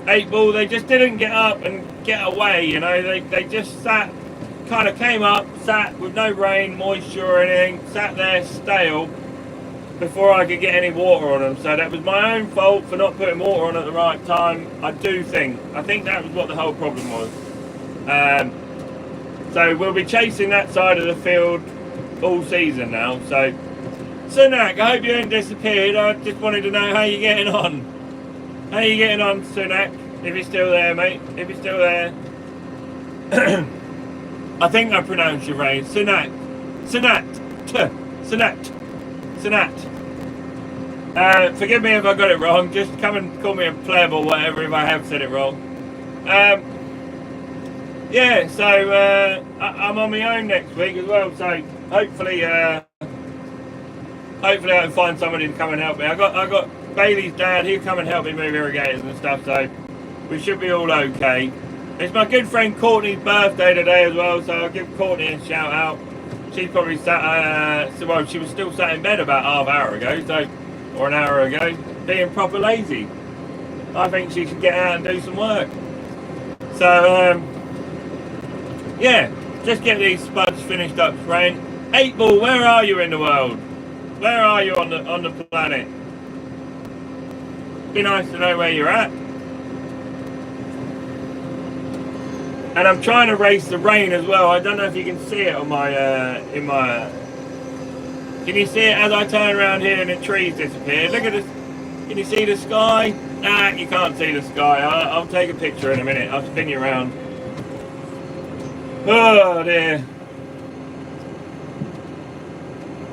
8 ball, they just didn't get up and get away, you know. They just sat, kind of came up, sat with no rain, moisture or anything, sat there stale before I could get any water on them. So that was my own fault for not putting water on at the right time. I think that was what the whole problem was. So we'll be chasing that side of the field all season now. So Sunak, I hope you haven't disappeared. I just wanted to know how you're getting on. How you getting on, Sunak? If you're still there, mate. If you're still there. I think I pronounced you right. Sunak. Forgive me if I got it wrong. Just come and call me a pleb or whatever if I have said it wrong. Yeah, so I'm on my own next week as well. So hopefully I can find somebody to come and help me. I got Bailey's dad. He'll come and help me move irrigators and stuff. So we should be all okay. It's my good friend Courtney's birthday today as well. So I'll give Courtney a shout out. She's probably sat. Well, she was still sat in bed about half hour ago. So. Or an hour ago, being proper lazy. I think she should get out and do some work. So, yeah, just get these spuds finished up spraying. 8 ball, where are you in the world? Where are you on the planet? Be nice to know where you're at. And I'm trying to race the rain as well. I don't know if you can see it on my Can you see it as I turn around here and the trees disappear? Look at this. Can you see the sky? Nah, you can't see the sky. I'll take a picture in a minute. I'll spin you around. Oh dear.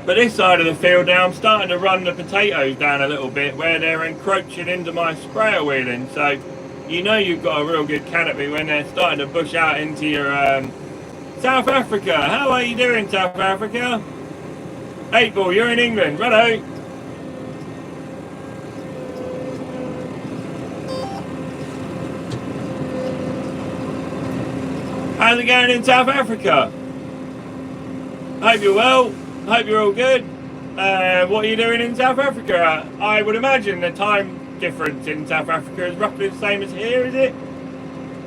But this side of the field now, I'm starting to run the potatoes down a little bit where they're encroaching into my sprayer wheeling. So you know you've got a real good canopy when they're starting to bush out into your South Africa. How are you doing, South Africa? 8 ball, you're in England, righto. How's it going in South Africa? Hope you're well. Hope you're all good. What are you doing in South Africa? I would imagine the time difference in South Africa is roughly the same as here, is it?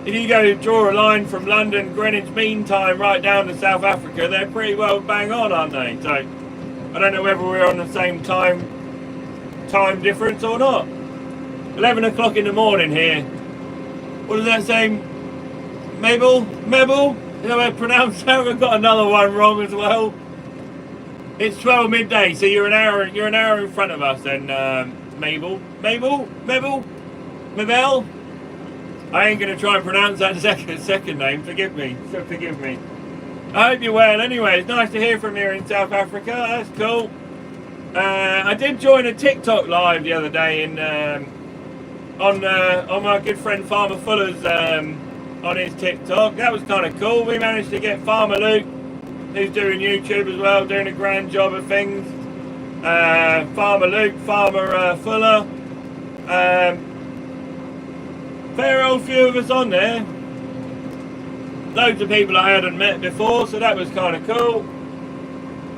If you go draw a line from London, Greenwich Mean Time, right down to South Africa, they're pretty well bang on, aren't they? So I don't know whether we're on the same time difference or not. 11 o'clock in the morning here. What does that say? Mabel? Is that how I pronounce that? I've got another one wrong as well. It's 12 midday, so you're an hour in front of us then, Mabel. I ain't gonna try and pronounce that second name. Forgive me. I hope you're well. Anyway, it's nice to hear from you in South Africa. That's cool. I did join a TikTok live the other day on my good friend Farmer Fuller's on his TikTok. That was kind of cool. We managed to get Farmer Luke, who's doing YouTube as well, doing a grand job of things. Farmer Luke, Farmer Fuller. Fair old few of us on there. Loads of people I hadn't met before, so that was kind of cool.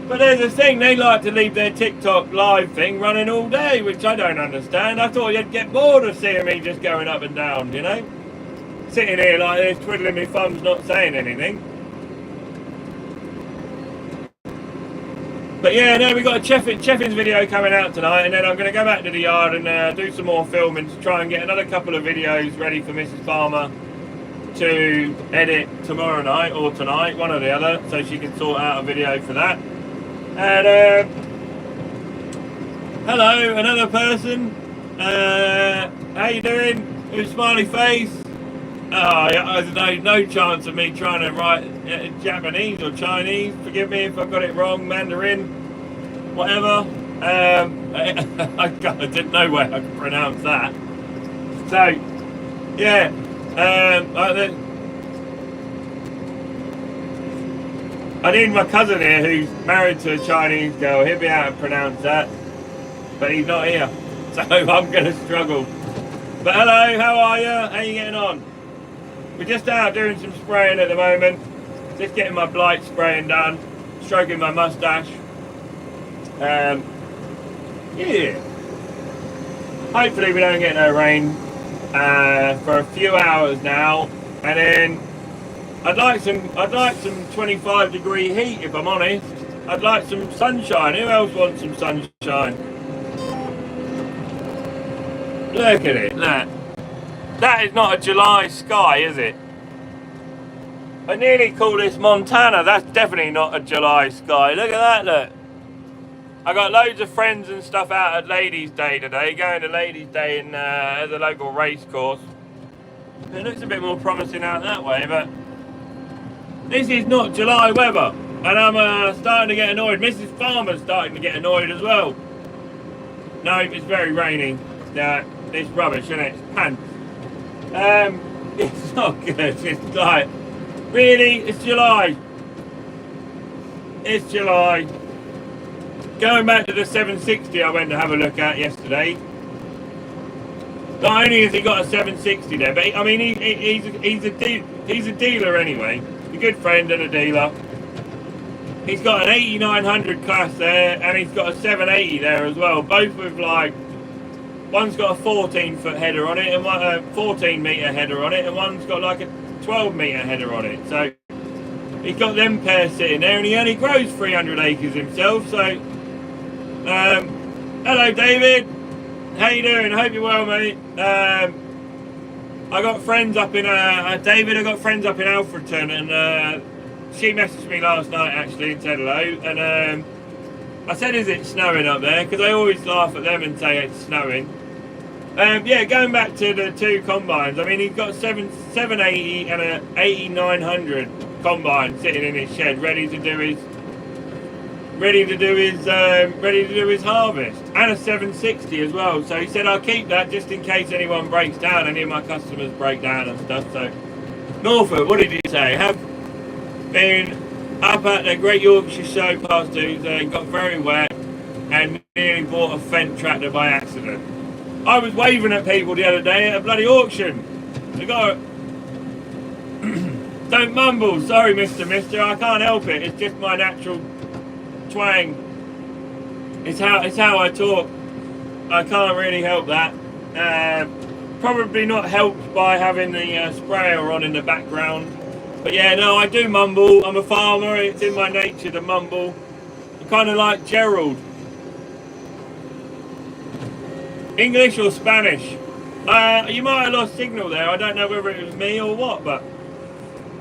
But there's a thing, they like to leave their TikTok live thing running all day, which I don't understand. I thought you'd get bored of seeing me just going up and down, you know? Sitting here like this, twiddling my thumbs, not saying anything. But yeah, no, we've got a Cheffins video coming out tonight, and then I'm going to go back to the yard and do some more filming to try and get another couple of videos ready for Mrs. Farmer to edit tomorrow night or tonight, one or the other, so she can sort out a video for that. And hello, another person. How you doing? Who's smiley face? Oh, yeah, there's no chance of me trying to write Japanese or Chinese. Forgive me if I've got it wrong. Mandarin, whatever. I didn't know where I could pronounce that. So, yeah. I need my cousin here who's married to a Chinese girl. He'll be able to pronounce that. But he's not here. So I'm going to struggle. But hello, how are you? How are you getting on? We're just out doing some spraying at the moment. Just getting my blight spraying done. Stroking my mustache. Yeah. Hopefully we don't get no rain for a few hours now. And then I'd like some 25-degree heat, if I'm honest. I'd like some sunshine. Who else wants some sunshine? Look at it, look. That is not a July sky, is it? I nearly call this Montana. That's definitely not a July sky. Look at that, look. I got loads of friends and stuff out at Ladies' Day today, going to Ladies' Day in at the local race course. It looks a bit more promising out that way, but this is not July weather, and I'm starting to get annoyed. Mrs. Farmer's starting to get annoyed as well. No, it's very rainy. It's rubbish, isn't it? It's pants. It's not good. It's like, really? It's July. It's July. Going back to the 760 I went to have a look at yesterday. Not only has he got a 760 there, but I mean he's a dealer anyway. A good friend and a dealer. He's got an 8900 class there, and he's got a 780 there as well. Both with like, one's got a 14-foot header on it, and one a 14-meter header on it, and one's got like a 12-meter header on it. So he's got them pairs sitting there, and he only grows 300 acres himself. So, hello David, how you doing? I hope you're well, mate. I got friends up in David. I got friends up in Alfreton, and she messaged me last night actually and said hello. And I said, "Is it snowing up there?" Because I always laugh at them and say it's snowing. Yeah, going back to the two combines. I mean, he's got 780 and a 8900 combine sitting in his shed, ready to do his harvest, and a 760 as well. So he said, "I'll keep that just in case anyone breaks down. Any of my customers break down and stuff." So Norfolk, what did you say? Have been up at the Great Yorkshire Show past Tuesday, got very wet, and nearly bought a Fendt tractor by accident. I was waving at people the other day at a bloody auction. They got don't mumble, sorry mister, I can't help it. It's just my natural twang. It's how I talk. I can't really help that. Probably not helped by having the sprayer on in the background. But yeah, no, I do mumble. I'm a farmer. It's in my nature to mumble. I'm kind of like Gerald. English or Spanish? You might have lost signal there. I don't know whether it was me or what, but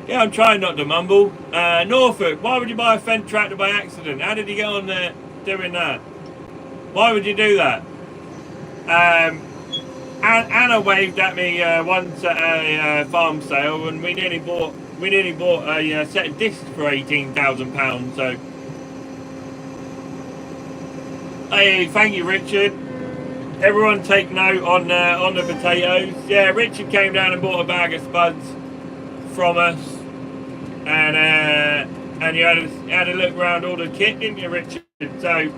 yeah, I'm trying not to mumble. Norfolk, why would you buy a Fendt tractor by accident? How did you get on there doing that? Why would you do that? Anna waved at me once at a farm sale, and we nearly bought a set of discs for £18,000. So, hey, thank you, Richard. Everyone take note on the potatoes. Yeah, Richard came down and bought a bag of spuds from us, and you had a look around all the kit, didn't you, Richard? So,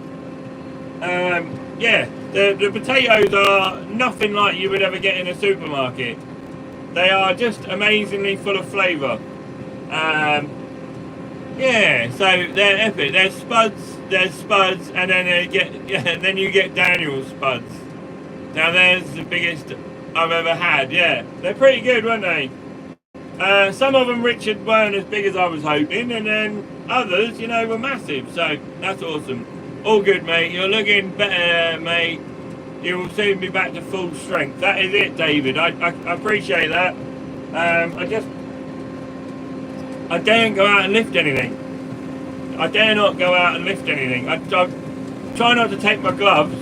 yeah, the potatoes are nothing like you would ever get in a supermarket. They are just amazingly full of flavour. Yeah, so they're epic. There's spuds, and then you get Daniel's spuds. Now there's the biggest I've ever had. Yeah, they're pretty good, weren't they? Some of them, Richard, weren't as big as I was hoping, and then others, were massive. So that's awesome. All good, mate. You're looking better, mate. You will soon be back to full strength. That is it, David. I appreciate that. I daren't go out and lift anything. I dare not go out and lift anything. I try not to take my gloves.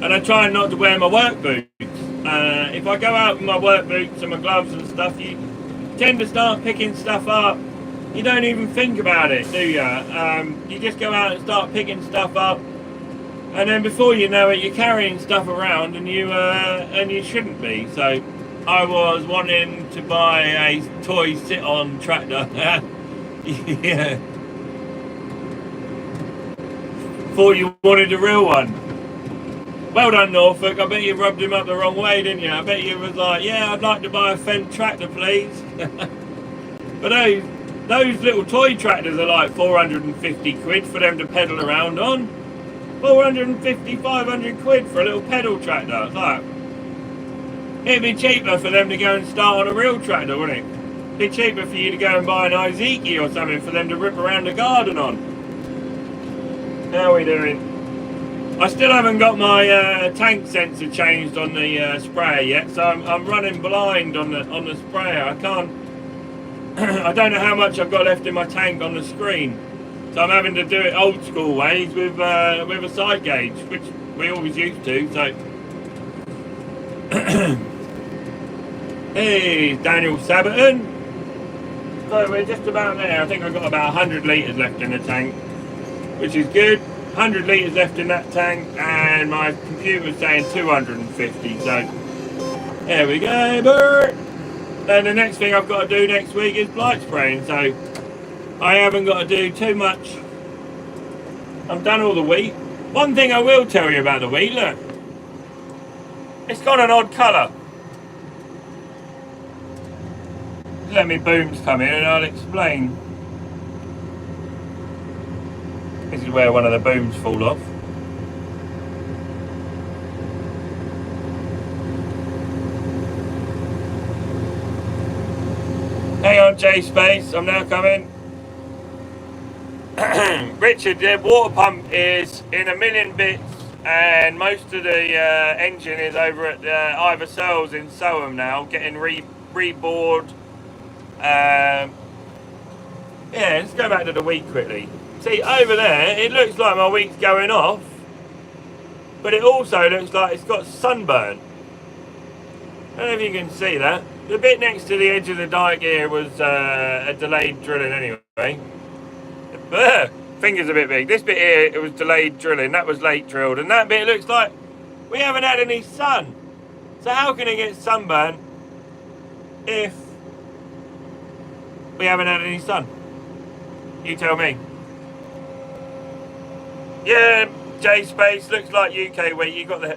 And I try not to wear my work boots. If I go out with my work boots and my gloves and stuff, you tend to start picking stuff up. You don't even think about it, do you? You just go out and start picking stuff up, and then before you know it, you're carrying stuff around, and you shouldn't be. So I was wanting to buy a toy sit-on tractor. Yeah. Thought you wanted a real one. Well done, Norfolk. I bet you rubbed him up the wrong way, didn't you? I bet you was like, yeah, I'd like to buy a Fendt tractor, please. But those little toy tractors are like 450 quid for them to pedal around on. 450, 500 quid for a little pedal tractor. It's like, it'd be cheaper for them to go and start on a real tractor, wouldn't it? It'd be cheaper for you to go and buy an Izeki or something for them to rip around the garden on. How are we doing? I still haven't got my tank sensor changed on the sprayer yet, so I'm running blind on the sprayer. I can't. I don't know how much I've got left in my tank on the screen, so I'm having to do it old school ways with a side gauge, which we always used to. So, hey, Daniel Sabaton. So we're just about there. I think I've got about 100 litres left in the tank, which is good. 100 litres left in that tank, and my computer's saying 250, so there we go, Bert. And the next thing I've got to do next week is blight spraying, so I haven't got to do too much. I've done all the wheat. One thing I will tell you about the wheat, look, it's got an odd colour. Let me booms come in and I'll explain. This is where one of the booms fall off. Hang on, J-Space, I'm now coming. Richard, the water pump is in a million bits, and most of the engine is over at Ivor Searles in Soham now, getting rebored. Yeah, let's go back to the wheat quickly. See, over there, it looks like my wheat's going off, but it also looks like it's got sunburn. I don't know if you can see that. The bit next to the edge of the dike here was a delayed drilling anyway. Finger's a bit big. This bit here, it was delayed drilling. That was late drilled. And that bit looks like we haven't had any sun. So how can it get sunburn if we haven't had any sun? You tell me. Yeah, J-Space, looks like UK wheat.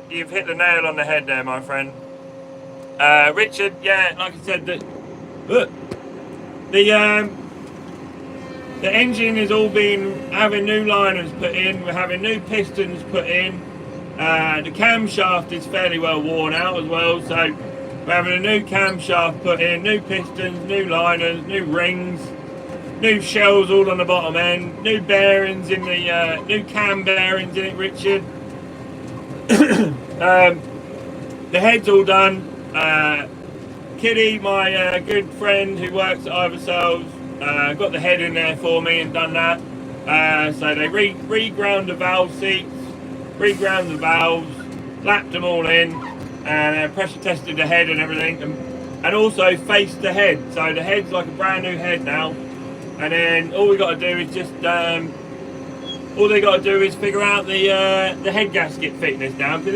You've hit the nail on the head there, my friend. Richard, yeah, like I said, the engine has all been having new liners put in. We're having new pistons put in. The camshaft is fairly well worn out as well, so we're having a new camshaft put in, new pistons, new liners, new rings, new shells all on the bottom end, new bearings in the new cam bearings in it, Richard. The head's all done. Kitty, my good friend who works at Iversells, got the head in there for me and done that. So they re-ground the valve seats, re-ground the valves, lapped them all in, and pressure tested the head and everything, and also faced the head. So the head's like a brand new head now, and then all we got to do is just all they got to do is figure out the head gasket thickness now, because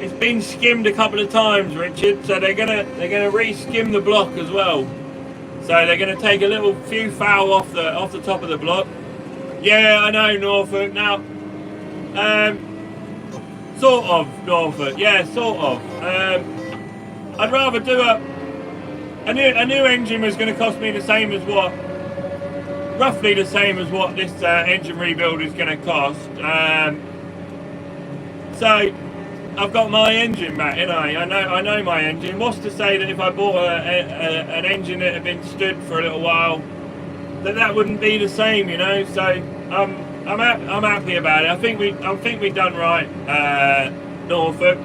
it's been skimmed a couple of times, Richard. So they're gonna re-skim the block as well. So they're gonna take a little few foul off the top of the block. Yeah, I know, Norfolk. Now, sort of Norfolk. Yeah, sort of. I'd rather do a new engine was going to cost me the same as roughly the same as what this engine rebuild is going to cost. So I've got my engine back, you know. I know my engine. What's to say that if I bought an engine that had been stood for a little while, that wouldn't be the same, you know. So I'm happy about it. I think we've done right, Norfolk.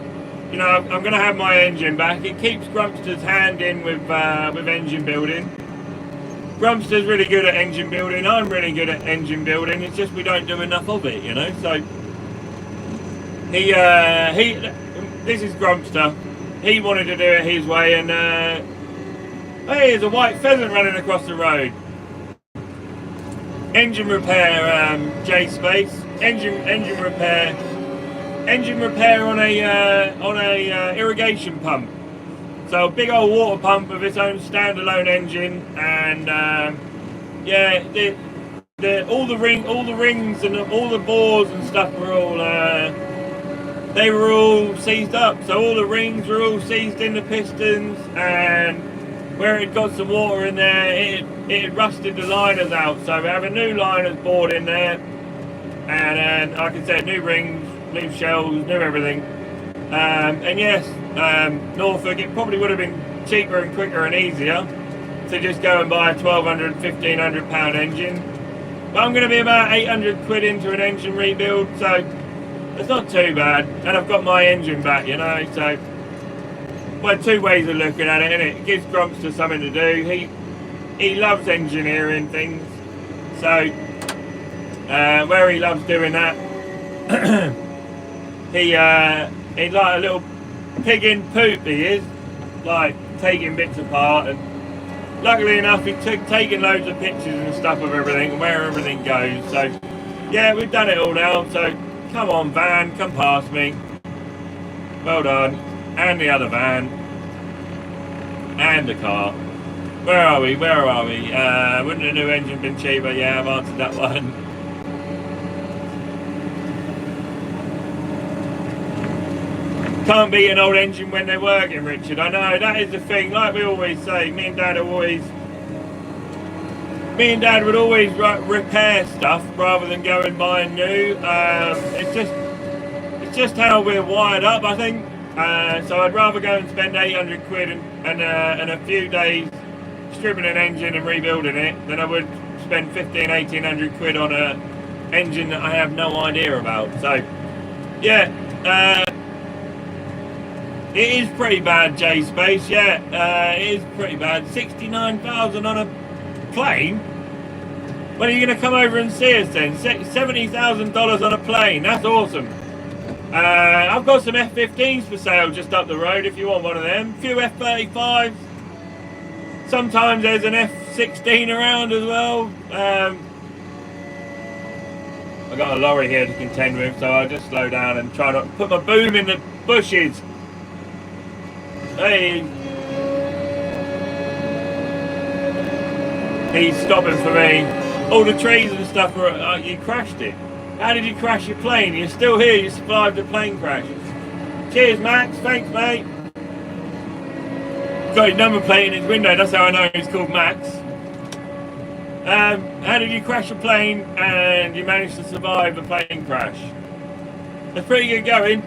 You know, I'm going to have my engine back. It keeps Grumpster's hand in with engine building. Grumpster's really good at engine building. I'm really good at engine building. It's just we don't do enough of it, you know. So this is Grumpster. He wanted to do it his way, and hey, there's a white pheasant running across the road. Engine repair, J-Space. Engine repair on a irrigation pump. So a big old water pump with its own standalone engine, and yeah, all the rings and all the bores and stuff were all they were all seized up. So all the rings were all seized in the pistons, and where it got some water in there, it had rusted the liners out. So we're having new liners bored in there, and like I said, new rings, new shells, new everything. And yes, Norfolk, it probably would have been cheaper and quicker and easier to just go and buy a 1,200, 1,500 pound engine. But I'm going to be about 800 quid into an engine rebuild, so it's not too bad. And I've got my engine back, you know, so well, two ways of looking at it, innit? It gives Grumpster something to do. He loves engineering things, so where he loves doing that, he's like a little pig in poop, he is, like taking bits apart, and luckily enough he's taking loads of pictures and stuff of everything and where everything goes. So yeah, we've done it all now, so come on van, come past me, well done, and the other van, and the car. Where are we? Wouldn't a new engine been cheaper? Yeah, I've answered that one. Can't beat an old engine when they're working, Richard. I know, that is the thing. Like we always say, me and Dad would always repair stuff rather than go and buy new. It's just how we're wired up, I think. So I'd rather go and spend 800 quid and a few days stripping an engine and rebuilding it than I would spend 1,500-1,800 quid on a engine that I have no idea about. So yeah, it is pretty bad, J-Space. Yeah, it is pretty bad. 69,000 on a plane? When are you going to come over and see us then? $70,000 on a plane. That's awesome. I've got some F-15s for sale just up the road if you want one of them. A few F-35s. Sometimes there's an F-16 around as well. I've got a lorry here to contend with, so I'll just slow down and try not to put my boom in the bushes. Hey, he's stopping for me. All the trees and stuff are. You crashed it. How did you crash your plane? You're still here. You survived the plane crash. Cheers, Max. Thanks, mate. Got his number plate in his window. That's how I know he's called Max. How did you crash a plane and you managed to survive a plane crash? It's pretty good going.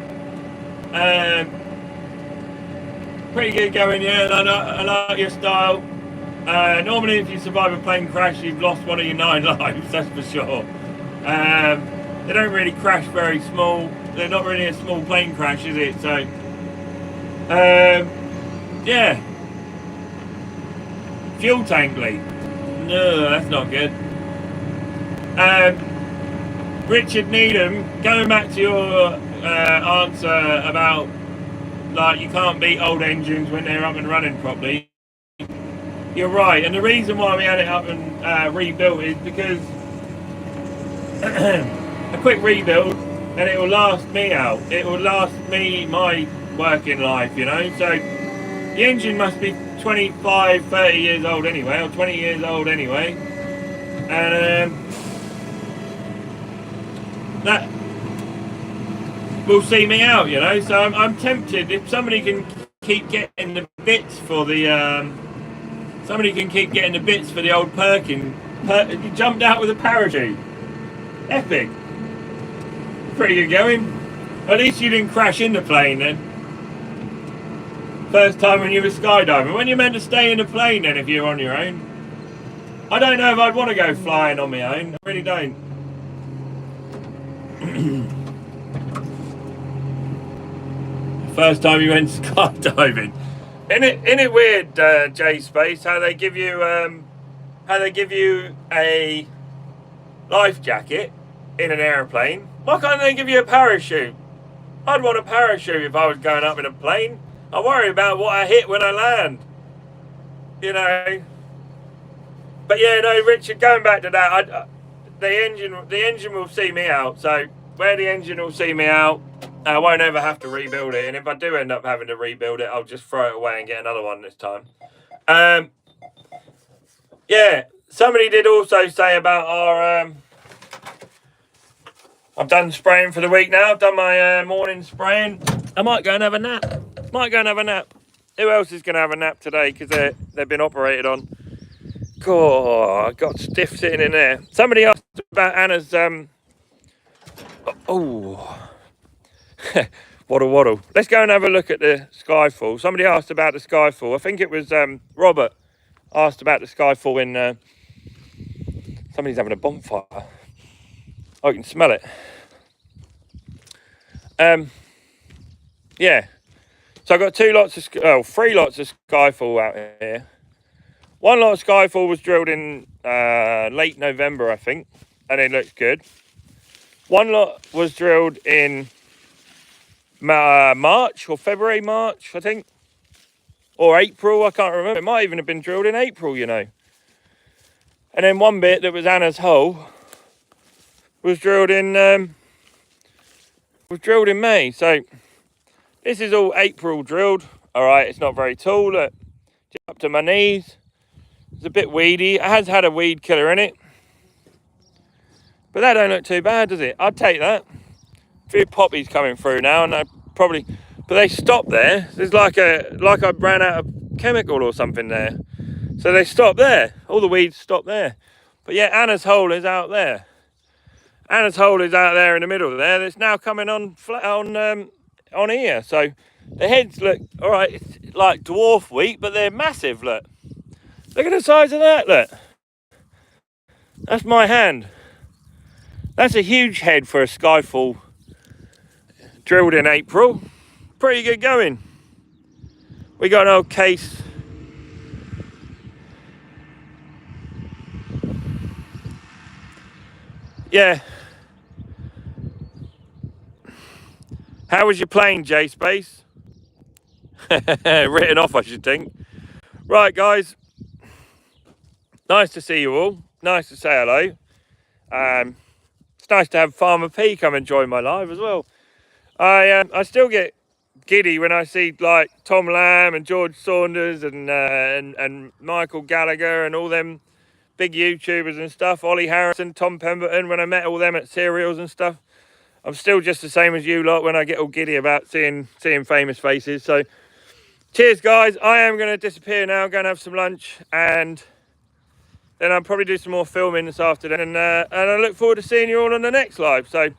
Pretty good going, yeah. I like your style. Normally, if you survive a plane crash, you've lost one of your 9 lives, that's for sure. They don't really crash very small. They're not really a small plane crash, is it? So, yeah. Fuel tank leak. No, that's not good. Richard Needham, going back to your answer about like you can't beat old engines when they're up and running properly. You're right, and the reason why we had it up and rebuilt is because a quick rebuild and it will last me out. It will last me my working life, you know. So the engine must be 25, 30 years old anyway, or 20 years old anyway, and that will see me out, you know. So I'm tempted if somebody can keep getting the bits for the old Perkin. You jumped out with a parachute. Epic. Pretty good going. At least you didn't crash in the plane then. First time when you were skydiving. When you're meant to stay in the plane then if you're on your own. I don't know if I'd want to go flying on my own. I really don't. First time you went skydiving. Isn't it weird, J Space, how they give you a life jacket in an aeroplane? Why can't they give you a parachute? I'd want a parachute if I was going up in a plane. I worry about what I hit when I land. You know. But yeah, no, Richard, going back to that, the engine will see me out. So where the engine will see me out, I won't ever have to rebuild it. And if I do end up having to rebuild it, I'll just throw it away and get another one this time. Yeah, somebody did also say about our... I've done spraying for the week now. I've done my morning spraying. I might go and have a nap. Who else is going to have a nap today? Because they've been operated on. God, I got stiff sitting in there. Somebody asked about Anna's... Oh... waddle. Let's go and have a look at the Skyfall. Somebody asked about the Skyfall. I think it was Robert asked about the Skyfall in... somebody's having a bonfire. Oh, I can smell it. Yeah. So I've got 3 lots of Skyfall out here. One lot of Skyfall was drilled in late November, I think, and it looks good. One lot was drilled in March or February, March, I think, or April, I can't remember. It might even have been drilled in April, you know. And then one bit that was Anna's hole was drilled in May. So this is all April drilled. All right, it's not very tall. Look, just up to my knees. It's a bit weedy. It has had a weed killer in it, but that don't look too bad, does it? I'd take that. A few poppies coming through now, and I probably, but they stopped there. There's like I ran out of chemical or something there, so they stopped there. All the weeds stopped there. But yeah, Anna's hole is out there. Anna's hole is out there in the middle there. It's now coming on flat on here. So the heads look all right. It's like dwarf wheat, but they're massive. Look at the size of that. Look, that's my hand. That's a huge head for a Skyfall drilled in April. Pretty good going. We got an old case. Yeah. How was your plane, J-Space? Written off, I should think. Right, guys. Nice to see you all. Nice to say hello. It's nice to have Farmer P come and join my live as well. I still get giddy when I see like Tom Lamb and George Saunders and Michael Gallagher and all them big YouTubers and stuff. Ollie Harrison, Tom Pemberton. When I met all them at cereals and stuff, I'm still just the same as you lot when I get all giddy about seeing famous faces. So cheers, guys. I am going to disappear now. Go and have some lunch, and then I'll probably do some more filming this afternoon, and I look forward to seeing you all on the next live. So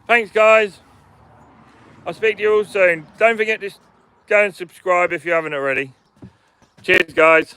thanks guys, I'll speak to you all soon. Don't forget to go and subscribe if you haven't already. Cheers guys.